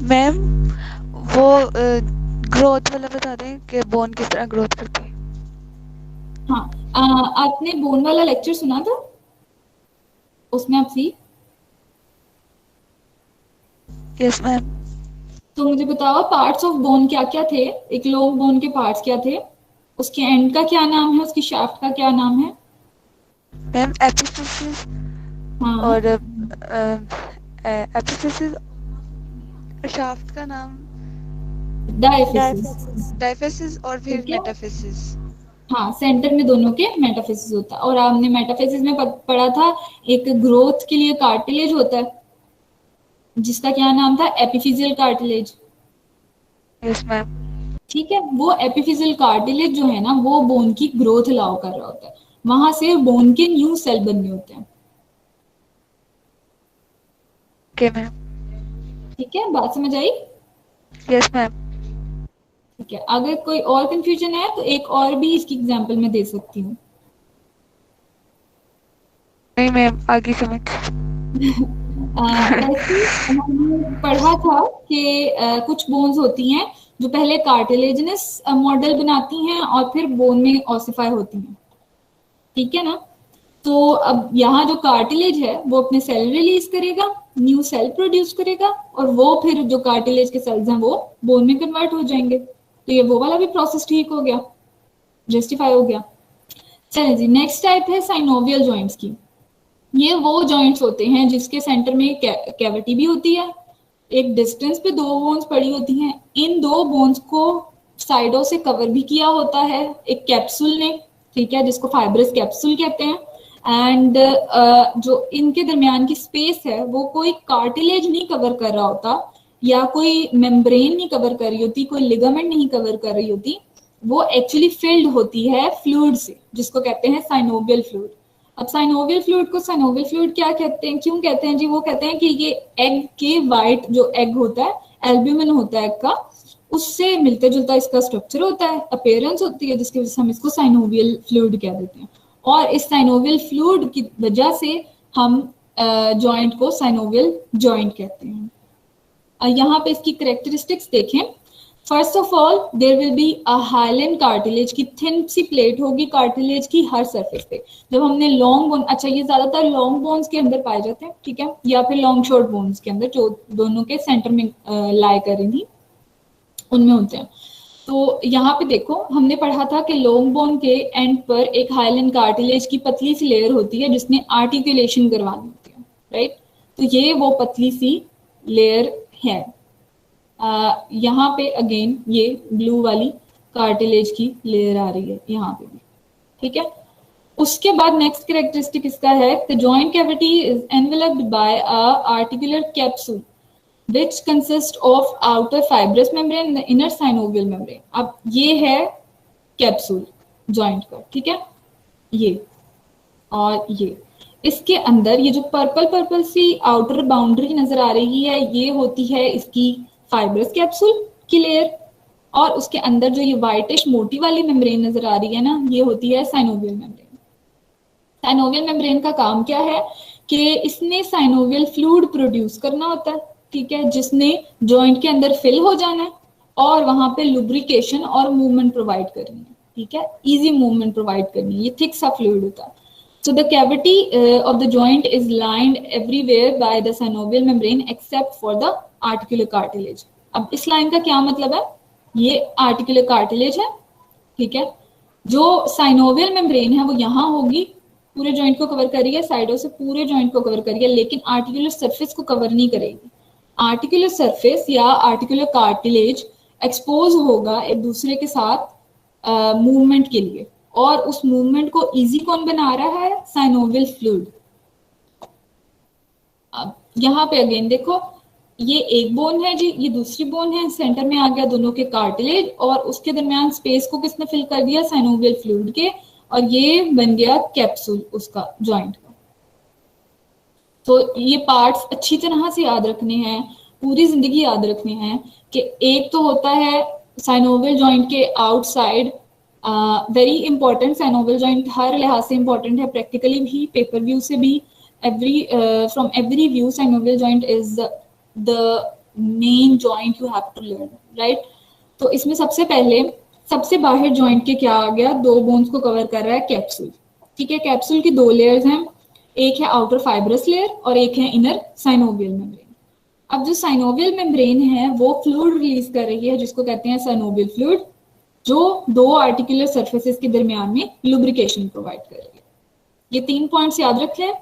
मैम वो ग्रोथ वाला बता दें कि बोन किस तरह ग्रोथ करती है। हाँ, आपने बोन वाला लेक्चर सुना था? उसमें आप थी? Yes ma'am. तो मुझे बताओ पार्ट्स ऑफ बोन क्या क्या थे, एक लॉन्ग बोन के पार्ट्स क्या थे, उसके एंड का क्या नाम है, उसकी शाफ्ट का क्या नाम है? मैम एपिफिसिस हाँ, और एपिफिसिस, शाफ्ट का नाम डायफिसिस। डायफिसिस और फिर ठीक है, मेटाफिसिस। हाँ, सेंटर में दोनों के मेटाफिसिस होता है। और आपने मेटाफिसिस में पढ़ा था एक ग्रोथ के लिए कार्टिलेज होता है जिसका क्या नाम था, एपिफिजियल कार्टिलेज। Yes ma'am. ठीक है, वो एपिफिजियल कार्टिलेज जो है ना, वो बोन की ग्रोथ अलाउ कर रहा होता है, वहां से बोन के न्यू सेल बनने होते हैं। Okay ma'am. ठीक है, बात समझ आई? Yes ma'am. ठीक है, अगर कोई और कंफ्यूजन है तो एक और भी इसकी एग्जांपल मैं दे सकती हूँ। नहीं मैम, आगे समझ। वैसे हमने पढ़ा था कि कुछ बोन्स होती हैं जो पहले कार्टिलेजिनस मॉडल बनाती हैं और फिर बोन में ऑसिफाई होती हैं। ठीक है ना? तो अब यहाँ जो कार्टिलेज है वो अपने सेल रिलीज करेगा, न्यू सेल प्रोड्यूस करेगा, और वो फिर जो कार्टिलेज के सेल्स हैं वो बोन में कन्वर्ट हो जाएंगे। तो ये वो वाला भी प्रोसेस ठीक हो गया, जस्टिफाई हो गया। चलिए जी, नेक्स्ट टाइप है साइनोवियल जॉइंट्स की। ये वो जॉइंट्स होते हैं जिसके सेंटर में कैविटी भी होती है, एक डिस्टेंस पे दो बोन्स पड़ी होती हैं, इन दो बोन्स को साइडों से कवर भी किया होता है एक कैप्सूल ने, ठीक है, जिसको फाइब्रस कैप्सूल कहते हैं। एंड जो इनके दरमियान की स्पेस है वो कोई कार्टिलेज नहीं कवर कर रहा होता, या कोई मेम्ब्रेन नहीं कवर कर रही होती, कोई लिगामेंट नहीं कवर कर रही होती, वो एक्चुअली फिल्ड होती है फ्लूइड से, जिसको कहते हैं साइनोवियल फ्लूइड। अब साइनोवियल फ्लूइड को साइनोवियल फ्लूइड क्या कहते हैं, क्यों कहते हैं जी? वो कहते हैं कि ये एग के वाइट जो एग होता है, एल्ब्यूमिन होता है एग का, उससे मिलते जुलता इसका स्ट्रक्चर होता है, अपीयरेंस होती है, जिसकी वजह से हम इसको साइनोवियल फ्लूइड कह देते हैं। और इस साइनोवियल फ्लूइड की वजह से हम जॉइंट को साइनोवियल जॉइंट कहते हैं। यहाँ पे इसकी करेक्टरिस्टिक्स देखें। First of all there will be a hyaline cartilage की थिन सी प्लेट होगी कार्टिलेज की हर सरफेस पे। जब हमने लॉन्ग बोन, अच्छा ये ज्यादातर लॉन्ग बोन्स के अंदर पाए जाते हैं, ठीक है, या फिर लॉन्ग शॉर्ट बोन्स के अंदर जो दोनों के सेंटर में लाई कर रही थी उनमें होते हैं। तो यहाँ पे देखो, हमने पढ़ा था कि लॉन्ग बोन के एंड पर एक हाइलेन कार्टिलेज की पतली सी लेयर होती है जिसने आर्टिकुलेशन करवानी होती है, राइट? तो ये वो पतली सी लेयर है। यहाँ पे अगेन ये ब्लू वाली कार्टिलेज की लेयर आ रही है यहाँ पे भी, ठीक है। उसके बाद नेक्स्ट कैरेक्टरिस्टिक इसका है, the joint cavity is enveloped by a articular capsule which consist of outer fibrous membrane and the inner synovial membrane। अब ये है कैप्सूल जॉइंट का, ठीक है, ये और ये, इसके अंदर ये जो पर्पल पर्पल सी आउटर बाउंड्री नजर आ रही है, ये होती है इसकी फाइब्रस कैप्सूल की लेयर, और उसके अंदर जो ये व्हाइटिश मोटी वाली मेम्ब्रेन नजर आ रही है ना, ये होती है साइनोवियल मेम्ब्रेन। साइनोवियल मेम्ब्रेन का काम क्या है कि इसने साइनोवियल फ्लूइड प्रोड्यूस करना होता है, ठीक है, जिसने जॉइंट के अंदर फिल हो जाना है और वहां पे लुब्रिकेशन और मूवमेंट प्रोवाइड करनी है, ठीक है, इजी मूवमेंट प्रोवाइड करनी है। ये थिक सा फ्लूइड होता है। So the cavity of the joint is lined everywhere by the synovial membrane except for the articular cartilage। अब इस लाइन का क्या मतलब है? ये आर्टिकुलर कार्टिलेज है, ठीक है, जो साइनोवियल मेम्ब्रेन है वो यहाँ होगी, पूरे जॉइंट को कवर करिए, साइडों से पूरे जॉइंट को कवर करिए, लेकिन आर्टिकुलर सरफेस को कवर नहीं करेगी। आर्टिकुलर सरफेस या आर्टिकुलर कार्टिलेज एक्सपोज होगा एक दूसरे के साथ मूवमेंट के लिए, और उस मूवमेंट को इजी कौन बना रहा है? Synovial fluid. अब यहाँ पे अगेन देखो, ये एक बोन है जी, ये दूसरी बोन है, सेंटर में आ गया दोनों के कार्टिलेज, और उसके दरमियान स्पेस को किसने फिल कर दिया? साइनोवियल फ्लूइड के, और ये बन गया कैप्सूल उसका जॉइंट का। तो ये पार्ट्स अच्छी तरह से याद रखने हैं, पूरी जिंदगी याद रखने हैं कि एक तो होता है साइनोवियल जॉइंट के outside, very important, synovial joint हर लिहाज से इंपॉर्टेंट है, प्रैक्टिकली भी, पेपर व्यू से भी, every from every view synovial joint is the main joint you have to learn, right? तो इसमें सबसे पहले सबसे बाहर जॉइंट के क्या आ गया, 2 बोन्स को कवर कर रहा है कैप्सूल। ठीक है, कैप्सूल की 2 लेयर्स हैं, एक है आउटर फाइब्रस लेयर और एक है इनर साइनोवियल मेम्ब्रेन। अब जो साइनोवियल मेम्ब्रेन है वो फ्लूइड रिलीज कर रही है जिसको कहते हैं साइनोवियल फ्लूइड, जो 2 आर्टिकुलर सरफेसेस के दरमियान में लुब्रिकेशन प्रोवाइड कर रही है। ये 3 पॉइंट्स याद रख लें।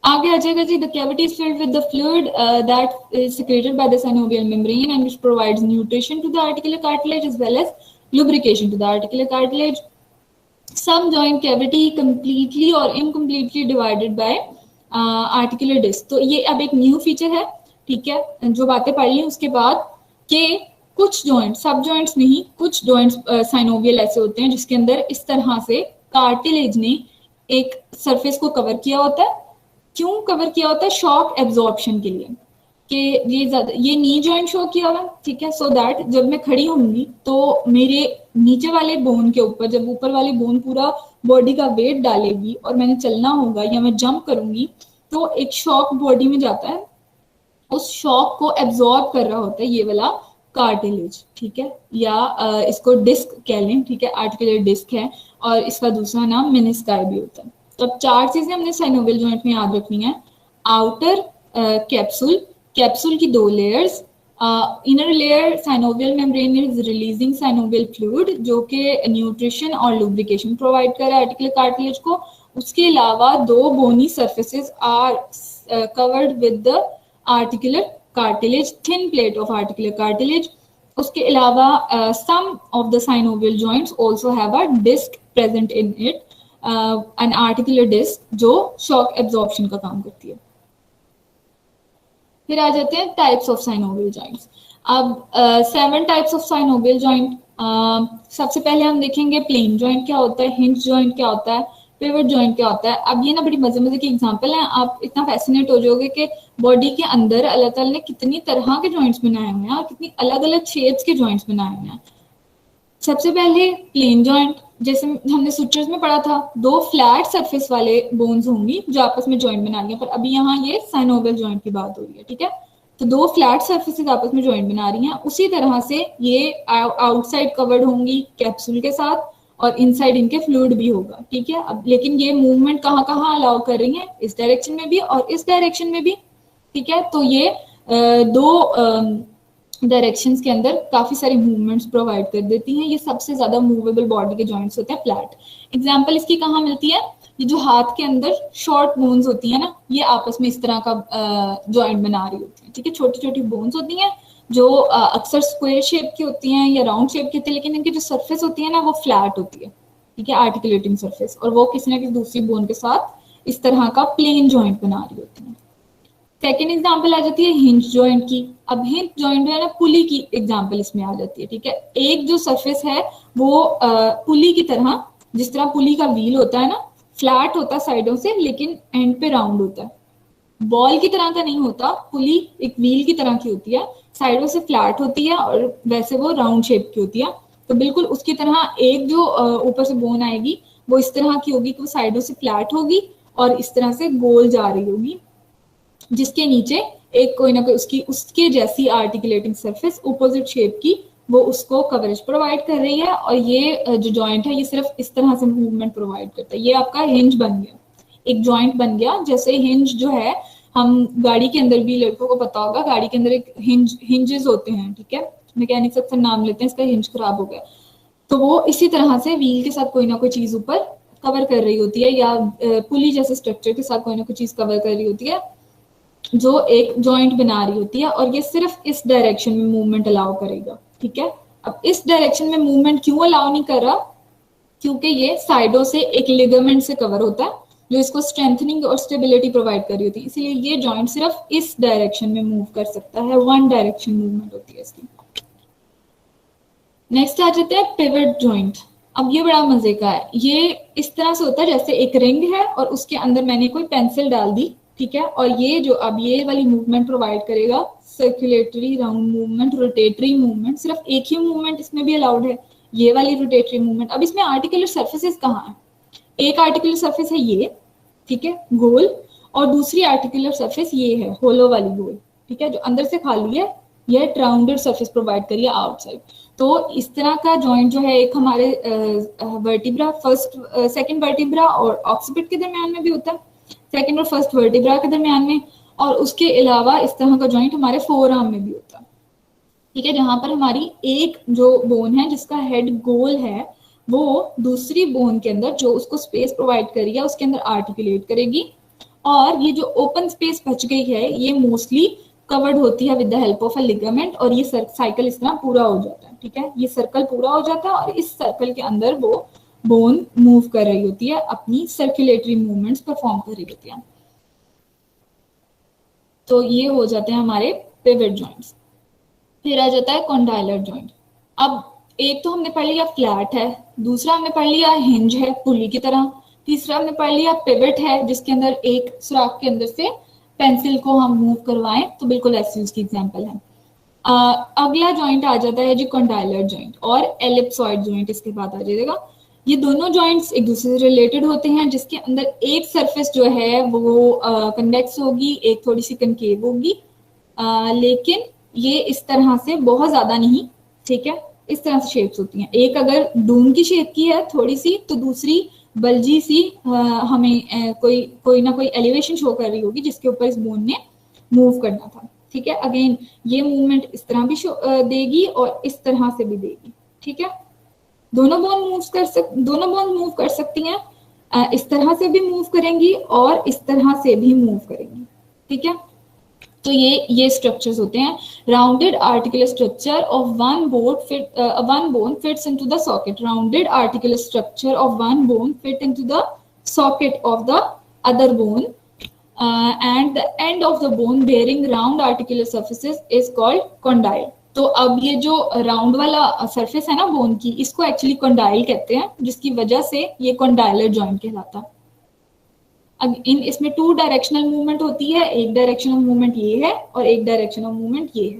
आगे आ जाएगा जी, the cavity is filled with the fluid that is secreted by the synovial membrane and which provides nutrition to the articular cartilage as well as lubrication to the articular cartilage. Some joint cavity completely or incompletely divided by articular disc. तो ये अब एक new feature है, ठीक है, जो बातें पढ़ ली उसके बाद कि कुछ जॉइंट, सब जॉइंट्स नहीं, कुछ जॉइंट्स साइनोवियल ऐसे होते हैं जिसके अंदर इस तरह से कार्टिलेज ने एक सरफेस को कवर किया होता है। क्यों कवर किया होता है? शॉक एब्जॉर्प्शन के लिए, कि ये नी जॉइंट शो किया हुआ, ठीक है, सो दैट जब मैं खड़ी होंगी तो मेरे नीचे वाले बोन के ऊपर, जब ऊपर वाली बोन पूरा बॉडी का वेट डालेगी और मैंने चलना होगा या मैं जंप करूंगी तो एक शॉक बॉडी में जाता है, उस शॉक को एब्जॉर्ब कर रहा होता है ये वाला कार्टिलेज, ठीक है, या इसको डिस्क कह लें, ठीक है, आर्टिकुलर डिस्क है और इसका दूसरा नाम मेनिस्काई भी होता है। तो अब 4 चीजें हमने साइनोवियल जॉइंट में याद रखनी है। आउटर कैप्सूल, कैप्सूल की 2 layers, inner layer synovial membrane is releasing synovial fluid जो कि न्यूट्रिशन और लुब्रिकेशन प्रोवाइड कर रहा है आर्टिकुलर कार्टिलेज को। उसके अलावा 2 bony surfaces are covered with the articular cartilage, thin plate of articular cartilage. उसके अलावा some of the synovial joints also have a disc present in it, an articular disc जो shock absorption का काम करती है। फिर आ जाते हैं टाइप्स ऑफ साइनोवियल जॉइंट्स। अब 7 टाइप्स ऑफ साइनोवियल जॉइंट। सबसे पहले हम देखेंगे प्लेन जॉइंट क्या होता है, हिंज जॉइंट क्या होता है, पिवट जॉइंट क्या होता है। अब ये ना बड़ी मजे मजे की एग्जांपल है, आप इतना फैसिनेट हो जाओगे कि बॉडी के अंदर अल्लाह ताला ने कितनी तरह के जॉइंट्स बनाए हुए हैं और कितनी अलग अलग शेप्स के जॉइंट्स बनाए हुए हैं। सबसे पहले प्लेन जॉइंट, जैसे हमने सूचर्स में पढ़ा था, 2 फ्लैट सरफेस वाले बोन्स होंगी जो आपस में जॉइंट बना रही हैं, पर अभी यहाँ ये साइनोवियल जॉइंट की बात हो रही है, ठीक है। तो 2 फ्लैट सरफेसेस आपस में जॉइंट बना रही हैं, उसी तरह से ये आउटसाइड कवर्ड होंगी कैप्सूल के साथ और इनसाइड इनके फ्लूइड भी होगा, ठीक है। अब लेकिन ये मूवमेंट कहाँ कहाँ अलाउ कर रही है, इस डायरेक्शन में भी और इस डायरेक्शन में भी, ठीक है। तो ये 2 डायरेक्शंस के अंदर काफी सारी मूवमेंट्स प्रोवाइड कर देती हैं। ये सबसे ज्यादा मूवेबल बॉडी के जॉइंट्स होते हैं फ्लैट। एग्जांपल इसकी कहाँ मिलती है, ये जो हाथ के अंदर शॉर्ट बोन्स होती है ना, ये आपस में इस तरह का जॉइंट बना रही होती है, ठीक है। छोटी छोटी बोन्स होती हैं जो अक्सर स्क्वायर शेप की होती हैं या राउंड शेप की होती है, लेकिन इनकी जो सरफेस होती है ना वो फ्लैट होती है, ठीक है, आर्टिकुलेटिंग सरफेस, और वो किसी ना किसी दूसरी बोन के साथ इस तरह का प्लेन जॉइंट बना रही होती है। सेकेंड एग्जाम्पल आ जाती है हिंज जॉइंट की। अब हिंज जॉइंट जो है ना, पुली की एग्जाम्पल इसमें आ जाती है, ठीक है। एक जो सरफेस है वो पुली की तरह, जिस तरह पुली का व्हील होता है ना, फ्लैट होता है साइडों से लेकिन एंड पे राउंड होता है। बॉल की तरह का नहीं होता, पुली एक व्हील की तरह की होती है, साइडों से फ्लैट होती है और वैसे वो राउंड शेप की होती है। तो बिल्कुल उसकी तरह एक जो ऊपर से बोन आएगी वो इस तरह की होगी कि वो साइडों से फ्लैट होगी और इस तरह से गोल जा रही होगी, जिसके नीचे एक कोई ना कोई उसके जैसी आर्टिकुलेटिंग सरफेस ऑपोजिट शेप की वो उसको कवरेज प्रोवाइड कर रही है। और ये जो जॉइंट है ये सिर्फ इस तरह से मूवमेंट प्रोवाइड करता है। ये आपका हिंज बन गया, एक जॉइंट बन गया। जैसे हिंज जो है, हम गाड़ी के अंदर भी, लड़कों को पता होगा, गाड़ी के अंदर एक हिंजेस होते हैं, ठीक है, मैकेनिक अक्सर नाम लेते हैं इसका, हिंज खराब हो गया, तो वो इसी तरह से व्हील के साथ कोई ना कोई चीज ऊपर कवर कर रही होती है, या पुली जैसे स्ट्रक्चर के साथ कोई ना कोई चीज कवर कर रही होती है जो एक जॉइंट बना रही होती है। और ये सिर्फ इस डायरेक्शन में मूवमेंट अलाउ करेगा, ठीक है। अब इस डायरेक्शन में मूवमेंट क्यों अलाउ नहीं कर रहा, क्योंकि ये साइडों से एक लिगामेंट से कवर होता है जो इसको स्ट्रेंथनिंग और स्टेबिलिटी प्रोवाइड कर रही होती है, इसीलिए ये जॉइंट सिर्फ इस डायरेक्शन में मूव कर सकता है, वन डायरेक्शन मूवमेंट होती है इसकी। नेक्स्ट आ जाते हैं पिवट जॉइंट। अब ये बड़ा मजे का है, ये इस तरह से होता है जैसे एक रिंग है और उसके अंदर मैंने कोई पेंसिल डाल दी, ठीक है, और ये जो अब ये वाली मूवमेंट प्रोवाइड करेगा, circulatory round movement, rotatory movement, सिर्फ एक ही मूवमेंट इसमें भी अलाउड है, ये वाली रोटेटरी मूवमेंट। अब इसमें आर्टिकुलर सर्फेसेस कहाँ है, एक आर्टिकुलर सरफेस है ये, ठीक है, गोल, और दूसरी आर्टिकुलर सरफेस ये है होलो वाली गोल, ठीक है, जो अंदर से खाली है, येट राउंडेड सरफेस प्रोवाइड करिए आउटसाइड। तो इस तरह का जॉइंट जो है एक हमारे वर्टिब्रा फर्स्ट सेकंड वर्टिब्रा और ऑक्सीपिट के दरमियान में भी होता है, सेकंड और फर्स्ट वर्टिब्रा के दरमियान में, और उसके अलावा इस तरह का जॉइंट हमारे फोर आर्म में भी होता है। ठीक है, जहां पर हमारी एक जो बोन है जिसका हेड गोल है वो दूसरी बोन के अंदर जो उसको स्पेस प्रोवाइड करेगी उसके अंदर आर्टिकुलेट करेगी, और ये जो ओपन स्पेस बच गई है ये मोस्टली कवर्ड होती है with the help of a ligament, और ये साइकिल इस तरह पूरा हो जाता है। ठीक है, ये सर्कल पूरा हो जाता है और इस सर्कल के अंदर वो बोन मूव कर रही होती है, अपनी सर्कुलेटरी मूवमेंट्स परफॉर्म कर रही होती है। तो ये हो जाते हैं हमारे पिवट जॉइंट्स। फिर आ जाता है कॉन्डाइलर जॉइंट। अब एक तो हमने पढ़ लिया फ्लैट है, दूसरा हमने पढ़ लिया हिंज है पुली की तरह, तीसरा हमने पढ़ लिया पिवट है जिसके अंदर एक सुराख के अंदर से पेंसिल को हम मूव करवाएं, तो बिल्कुल ऐसी उसकी एग्जांपल है। अगला जॉइंट आ जाता है जी कॉन्डाइलर जॉइंट और एलिप्सॉइड जॉइंट इसके बाद आ जाएगा। ये दोनों जॉइंट्स एक दूसरे से रिलेटेड होते हैं जिसके अंदर एक सरफेस जो है वो कन्वेक्स होगी, एक थोड़ी सी कनकेव होगी, लेकिन ये इस तरह से बहुत ज्यादा नहीं। ठीक है, इस तरह से शेप्स होती हैं, एक अगर डूम की शेप की है थोड़ी सी तो दूसरी बल्जी सी हमें कोई ना कोई एलिवेशन शो कर रही होगी जिसके ऊपर इस बोन ने मूव करना था। ठीक है, अगेन ये मूवमेंट इस तरह भी देगी और इस तरह से भी देगी। ठीक है, दोनों बोन मूव कर सकती हैं, इस तरह से भी मूव करेंगी और इस तरह से भी मूव करेंगी। ठीक है, तो ये स्ट्रक्चर्स होते हैं। Rounded articular structure of one bone fits into the socket, rounded articular structure of one bone fit into the socket of the other bone and the end of the bone bearing round articular surfaces is called condyle. तो अब ये जो round वाला surface है ना bone की, इसको actually condyle कहते हैं, जिसकी वजह से ये कॉन्डाइलर जॉइंट कहलाता है। इसमें टू डायरेक्शनल मूवमेंट होती है, एक डायरेक्शन ऑफ मूवमेंट ये है और एक डायरेक्शन ऑफ मूवमेंट ये है।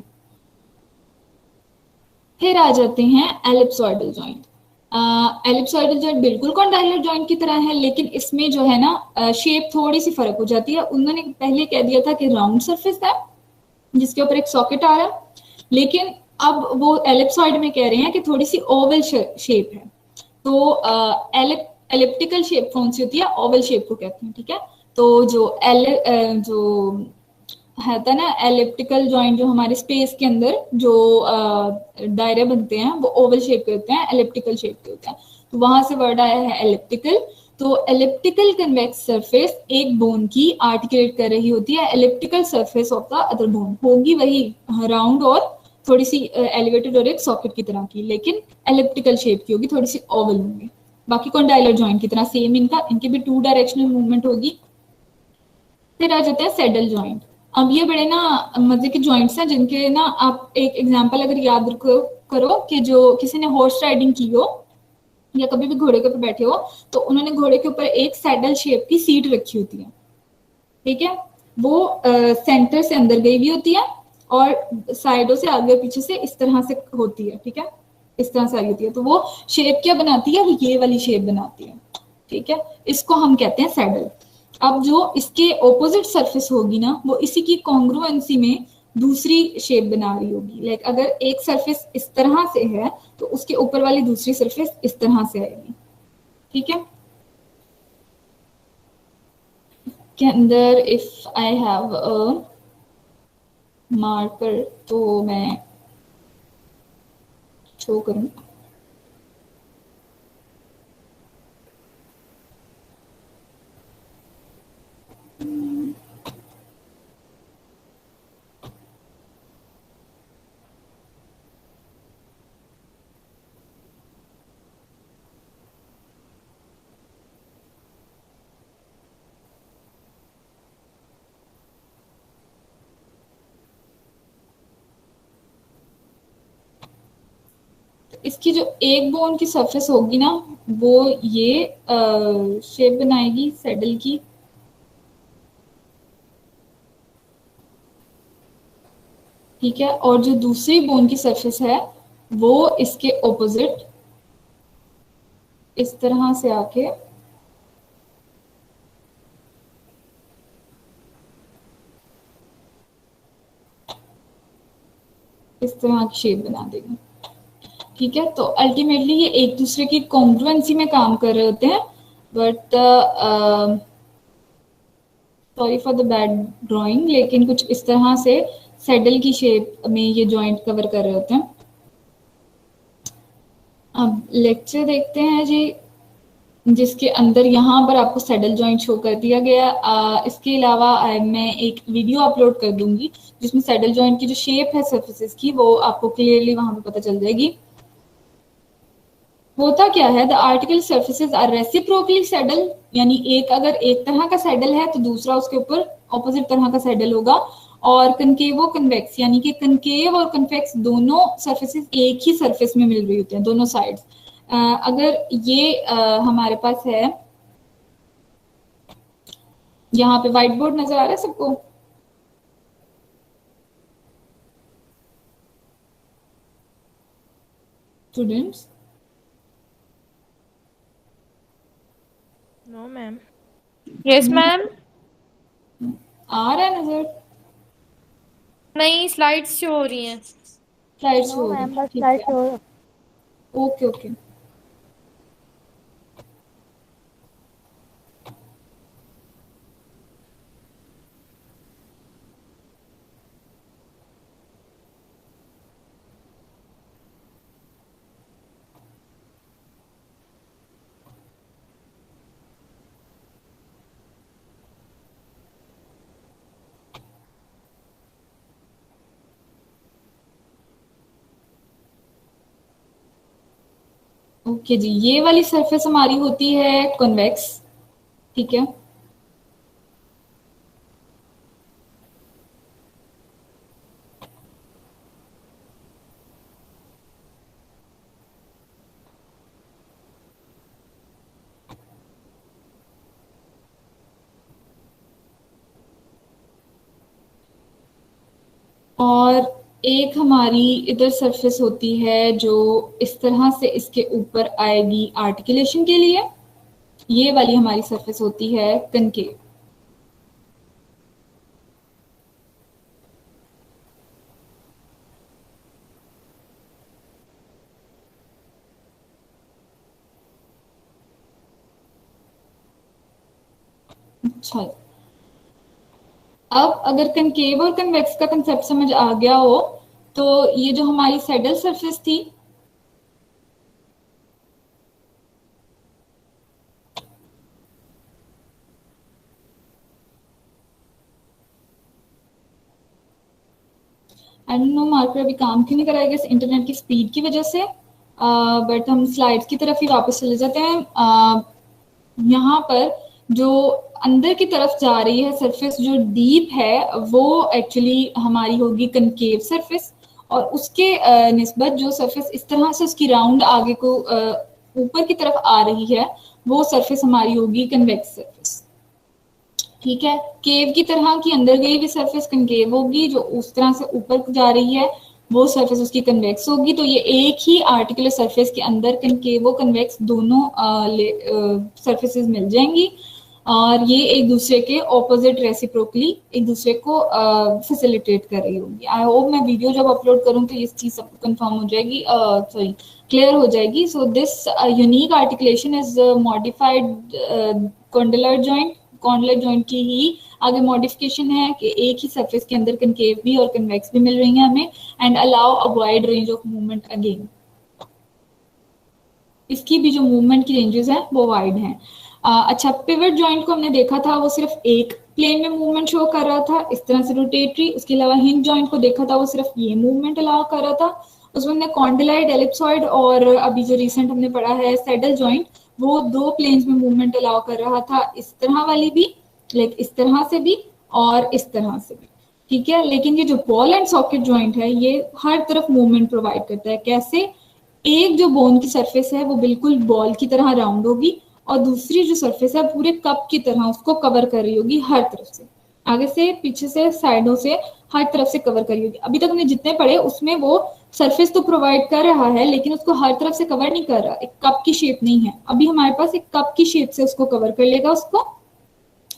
फिर आ जाते हैं एलिप्सॉइडल जॉइंट। एलिप्सॉइडल जॉइंट बिल्कुल कॉन्डाइलर जॉइंट की तरह है, लेकिन इसमें जो है ना शेप थोड़ी सी फर्क हो जाती है। उन्होंने पहले कह दिया था कि राउंड सरफेस है जिसके ऊपर एक सॉकेट आ रहा है, लेकिन अब वो एलिप्सॉइड में कह रहे हैं कि थोड़ी सी ओवल शेप है। तो एलिप्टिकल शेप कौन सी होती है, ओवल शेप को कहते हैं। ठीक है, तो जो है था ना एलिप्टिकल जॉइंट, जो हमारे स्पेस के अंदर जो दायरे बनते हैं वो ओवल शेप के होते हैं, एलिप्टिकल शेप के होते हैं। तो वहां से वर्ड आया है एलिप्टिकल। तो एलिप्टिकल कन्वेक्स सरफेस एक बोन की आर्टिकुलेट कर रही होती है, elliptical surface of the other bone होगी वही राउंड और थोड़ी सी एलिवेटेड और एक सॉकेट की तरह की, लेकिन एलिप्टिकल शेप की होगी, थोड़ी सी ओवल होंगी। बाकी कॉन्डाइलर जॉइंट की तरह सेम इनके भी टू डायरेक्शनल मूवमेंट होगी। फिर आ जाते हैं सैडल जॉइंट। अब ये बड़े ना मजे के जॉइंट्स हैं जिनके ना आप एक एग्जांपल अगर याद करो कि जो किसी ने हॉर्स राइडिंग की हो या कभी भी घोड़े के ऊपर बैठे हो तो उन्होंने घोड़े के ऊपर एक सैडल शेप की सीट रखी होती है। ठीक है, वो सेंटर से अंदर गई भी होती है और साइडों से आगे पीछे से इस तरह से होती है। ठीक है, इस तरह से आई होती है, तो वो शेप क्या बनाती है, वो ये वाली शेप बनाती है। ठीक है, इसको हम कहते हैं सैडल। अब जो इसके ऑपोजिट सरफेस होगी ना वो इसी की कॉन्ग्रुएंसी में दूसरी शेप बना रही होगी। लाइक अगर एक सरफेस इस तरह से है तो उसके ऊपर वाली दूसरी सरफेस इस तरह से आएगी। ठीक है, के अंदर if I have a marker तो मैं शो करूं। इसकी जो एक बोन की सरफेस होगी ना वो ये शेप बनाएगी सैडल की। ठीक है, और जो दूसरी बोन की सरफेस है वो इसके ऑपोजिट इस तरह से आके इस तरह की शेप बना देगा। ठीक है, तो अल्टीमेटली ये एक दूसरे की कॉन्ग्रुएंसी में काम कर रहे होते हैं, but sorry for the bad drawing, लेकिन कुछ इस तरह से सैडल की शेप में ये जॉइंट कवर कर रहे होते हैं। अब लेक्चर देखते हैं जी, जिसके अंदर यहाँ पर आपको सैडल जॉइंट शो कर दिया गया। इसके अलावा मैं एक वीडियो अपलोड कर दूंगी जिसमें सैडल जॉइंट की जो शेप है सर्फेसिस की वो आपको क्लियरली वहां पे पता चल जाएगी। होता क्या है, the article surfaces are reciprocally saddle, यानी एक अगर एक तरह का सैडल है तो दूसरा उसके ऊपर ऑपोजिट तरह का सैडल होगा। और कनकेवो कन्वेक्स, यानी कि कनकेव और कन्वेक्स दोनों सर्फेसिस एक ही सर्फेस में मिल रही होती हैं, दोनों साइड्स। अगर ये हमारे पास है, यहाँ पे व्हाइट बोर्ड नजर आ रहा है सबको? Students? No ma'am. Yes ma'am. आ रहा है नजर? नहीं, स्लाइड्स शो हो रही हैं। स्लाइड्स नो हो मैम, रही बस ठीक स्लाइड है, शो। Okay okay. ओके जी, ये वाली सरफेस हमारी होती है कॉन्वेक्स। ठीक है, और एक हमारी इधर सरफेस होती है जो इस तरह से इसके ऊपर आएगी आर्टिकुलेशन के लिए। ये वाली हमारी सरफेस होती है कनकेव। अच्छा, अब अगर कनकेव और कन्वेक्स का कंसेप्ट समझ आ गया हो तो ये जो हमारी सैडल सरफेस थी, आई डोंट नो मार्कर अभी काम क्यों नहीं कराएगा इस इंटरनेट की स्पीड की वजह से, बट हम स्लाइड्स की तरफ ही वापस चले जाते हैं। यहाँ पर जो अंदर की तरफ जा रही है सरफेस जो डीप है वो एक्चुअली हमारी होगी कनकेव सरफेस, और उसके निस्बत जो सरफेस इस तरह से उसकी राउंड आगे को ऊपर की तरफ आ रही है वो सरफेस हमारी होगी कन्वेक्स सरफेस। ठीक है, केव की तरह की अंदर गई हुई सरफेस कनकेव होगी, जो उस तरह से ऊपर जा रही है वो सरफेस उसकी कन्वेक्स होगी। तो ये एक ही आर्टिकुलर सरफेस के अंदर कनकेव कन्वेक्स दोनों सरफेसेस मिल जाएंगी, और ये एक दूसरे के ऑपोजिट रेसिप्रोकली एक दूसरे को फैसिलिटेट कर रही होगी। आई होप मैं वीडियो जब अपलोड करूँ तो ये चीज सबको कंफर्म हो जाएगी, सॉरी क्लियर हो जाएगी। So this unique articulation is modified condylar joint. Condylar joint की ही आगे मॉडिफिकेशन है कि एक ही सरफेस के अंदर कनकेव भी और कन्वेक्स भी मिल रही है हमें, and allow a wide range of movement again. इसकी भी जो मूवमेंट की रेंजेस हैं वो वाइड हैं। अच्छा, पिवट जॉइंट को हमने देखा था वो सिर्फ एक प्लेन में मूवमेंट शो कर रहा था इस तरह से रोटेटरी। उसके अलावा हिंज जॉइंट को देखा था वो सिर्फ ये मूवमेंट अलाउ कर रहा था। उसमें हमने कॉन्डिलाइड, एलिप्सॉइड और अभी जो रिसेंट हमने पढ़ा है सैडल जॉइंट, वो दो प्लेन्स में मूवमेंट अलाउ कर रहा था, इस तरह वाली भी, लाइक इस तरह से भी और इस तरह से भी। ठीक है, लेकिन ये जो बॉल एंड सॉकेट जॉइंट है ये हर तरफ मूवमेंट प्रोवाइड करता है। कैसे? एक जो बोन की सरफेस है वो बिल्कुल बॉल की तरह राउंड होगी, और दूसरी जो सरफेस है पूरे कप की तरह उसको कवर कर रही होगी हर तरफ से, आगे से, पीछे से, साइडों से, हर तरफ से कवर कर रही होगी। अभी तक हमने जितने पढ़े उसमें वो सरफेस तो प्रोवाइड कर रहा है लेकिन उसको हर तरफ से कवर नहीं कर रहा, एक कप की शेप नहीं है। अभी हमारे पास एक कप की शेप से उसको कवर कर लेगा, उसको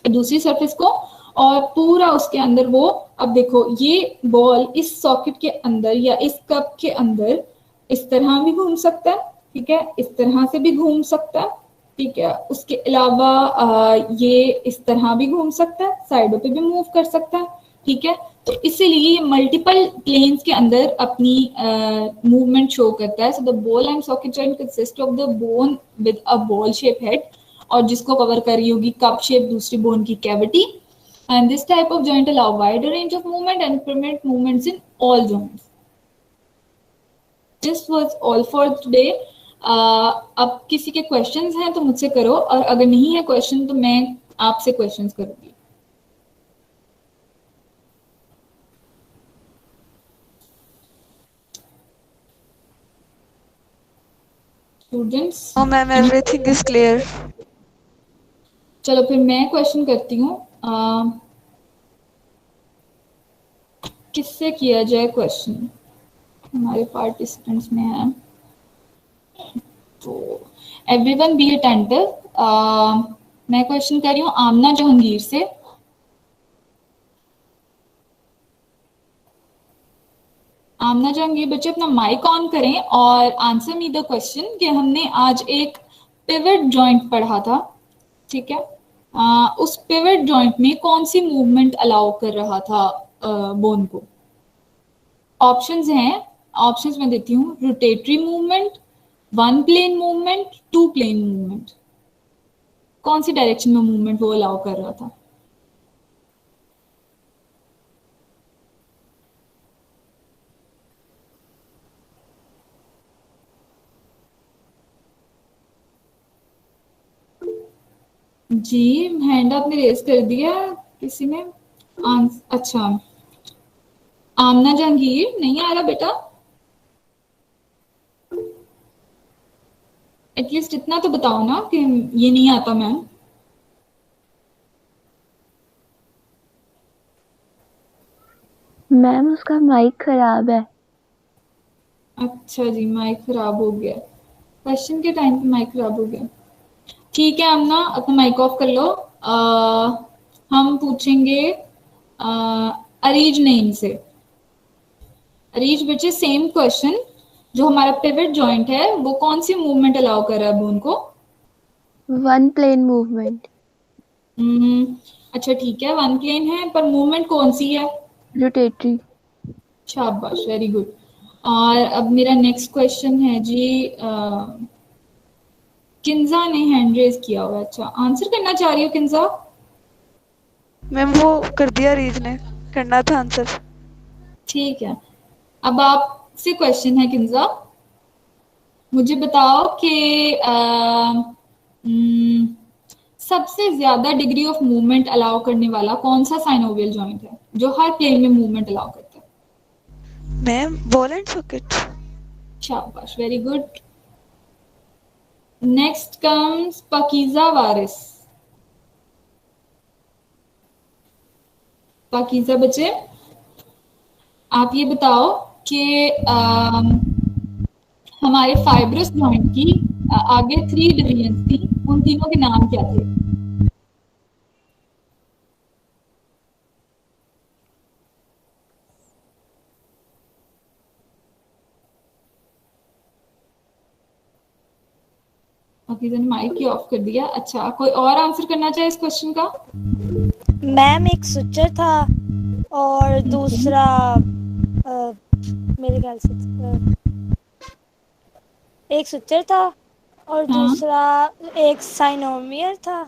दूसरी सरफेस को, और पूरा उसके अंदर वो, अब देखो ये बॉल इस सॉकेट के अंदर या इस कप के अंदर इस तरह भी घूम सकता है, ठीक है, इस तरह से भी घूम सकता है, ठीक है, उसके अलावा ये इस तरह भी घूम सकता है, साइडों पे भी मूव कर सकता है, ठीक है। तो इसीलिए ये मल्टीपल प्लेन्स के अंदर अपनी मूवमेंट शो करता है। So the ball and socket joint consist of the bone with a ball shape head, और जिसको कवर कर रही होगी कप शेप दूसरी बोन की cavity. And this type of joint allow wider range of movement and permit movements in all joints. This was all for today. अब किसी के क्वेश्चंस हैं तो मुझसे करो, और अगर नहीं है क्वेश्चन तो मैं आपसे क्वेश्चंस करूंगी। Students? No ma'am, everything is clear. चलो फिर मैं क्वेश्चन करती हूँ। किससे किया जाए क्वेश्चन? हमारे पार्टिसिपेंट्स में है तो एवरीवन बी अटेंटिव। मैं क्वेश्चन कर रही हूँ आमना जहांगीर से। आमना जहांगीर बच्चे अपना माइक ऑन करें और आंसर मी द क्वेश्चन कि हमने आज एक पिवट जॉइंट पढ़ा था, ठीक है। उस पिवट जॉइंट में कौन सी मूवमेंट अलाउ कर रहा था बोन को? ऑप्शंस हैं, ऑप्शंस में देती हूँ। Rotatory movement, one plane movement, two plane movement. कौन सी डायरेक्शन में मूवमेंट वो अलाउ कर रहा था? जी हैंड आपने रेज कर दिया किसी ने? अच्छा, आमना जहांगीर नहीं आ रहा बेटा? एटलीस्ट इतना तो बताओ ना कि ये नहीं आता मैम। मैम उसका माइक खराब है। अच्छा जी, माइक खराब हो गया, क्वेश्चन के टाइम पे माइक खराब हो गया। ठीक है आमना, अपना माइक ऑफ कर लो। हम पूछेंगे अरीज नेम से। अरीज बच्चे सेम क्वेश्चन, जो हमारा पिवट जॉइंट है वो कौन सी मूवमेंट अलाउ कर रहा है बोन को? One plane movement. अच्छा ठीक है, वन प्लेन है, पर मूवमेंट कौन सी है? रोटेटरी। शाबाश, वेरी गुड। और अब मेरा नेक्स्ट क्वेश्चन है जी, किंजा ने हैंड रेज किया हुआ है। अच्छा, आंसर करना चाह रही हो किंजा? मैम वो कर दिया, रीज ने करना था आंसर। ठीक है, अब आपसे क्वेश्चन है किंजा, मुझे बताओ कि सबसे ज्यादा डिग्री ऑफ मूवमेंट अलाउ करने वाला कौन सा साइनोवियल जॉइंट है जो हर प्लेन में मूवमेंट अलाउ करता है? Ma'am ball and socket. शाबाश, वेरी गुड। नेक्स्ट कम्स पाकीजा वारिस। पाकीजा बच्चे, आप ये बताओ कि हमारे फाइब्रस जॉइंट की आगे 3 डिवीजन थी, उन तीनों के नाम क्या थे? पाकीजा ने माइक ही ऑफ कर दिया। अच्छा, कोई और आंसर करना चाहे इस क्वेश्चन का? मैम एक स्विचर था और दूसरा मेरे ख्याल से एक स्विचर था और हाँ। दूसरा एक साइनोमियर था।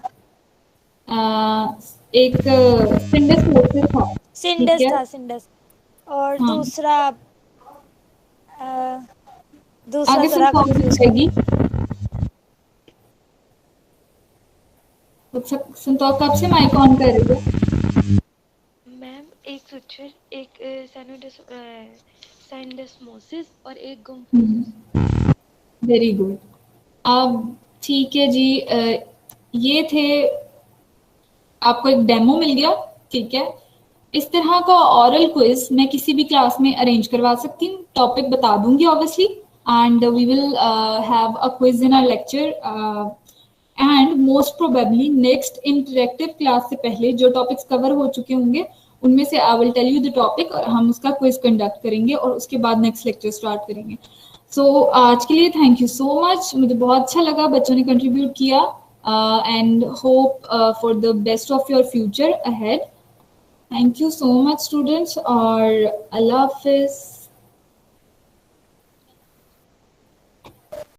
एक सिंडस मोटर था। सिंडस ठीक है। था, सिंडस। और हाँ। दूसरा दूसरा आगे थोड़ा संतोष कंफ्यूज पूछेगी। संतोष कब से माइक ऑन कर रही है? मैम एक स्विचर, एक साइनडेस्मोसिस और एक गुम्फोसिस। Very good. अब ठीक है जी, ये थे, आपको एक डेमो मिल गया, ठीक है। इस तरह का ऑरल क्विज मैं किसी भी क्लास में अरेंज करवा सकती हूँ, टॉपिक बता दूंगी obviously, and we will have a quiz in our lecture and most probably next interactive class से पहले जो टॉपिक्स कवर हो चुके होंगे उनमें से I will tell you the topic और हम उसका क्विज कंडक्ट करेंगे और उसके बाद नेक्स्ट लेक्चर स्टार्ट करेंगे. सो आज के लिए थैंक यू सो मच. मुझे बहुत अच्छा लगा बच्चों ने कंट्रीब्यूट किया and hope for the best of your future ahead. Thank you so much students और अल्लाह हाफिज.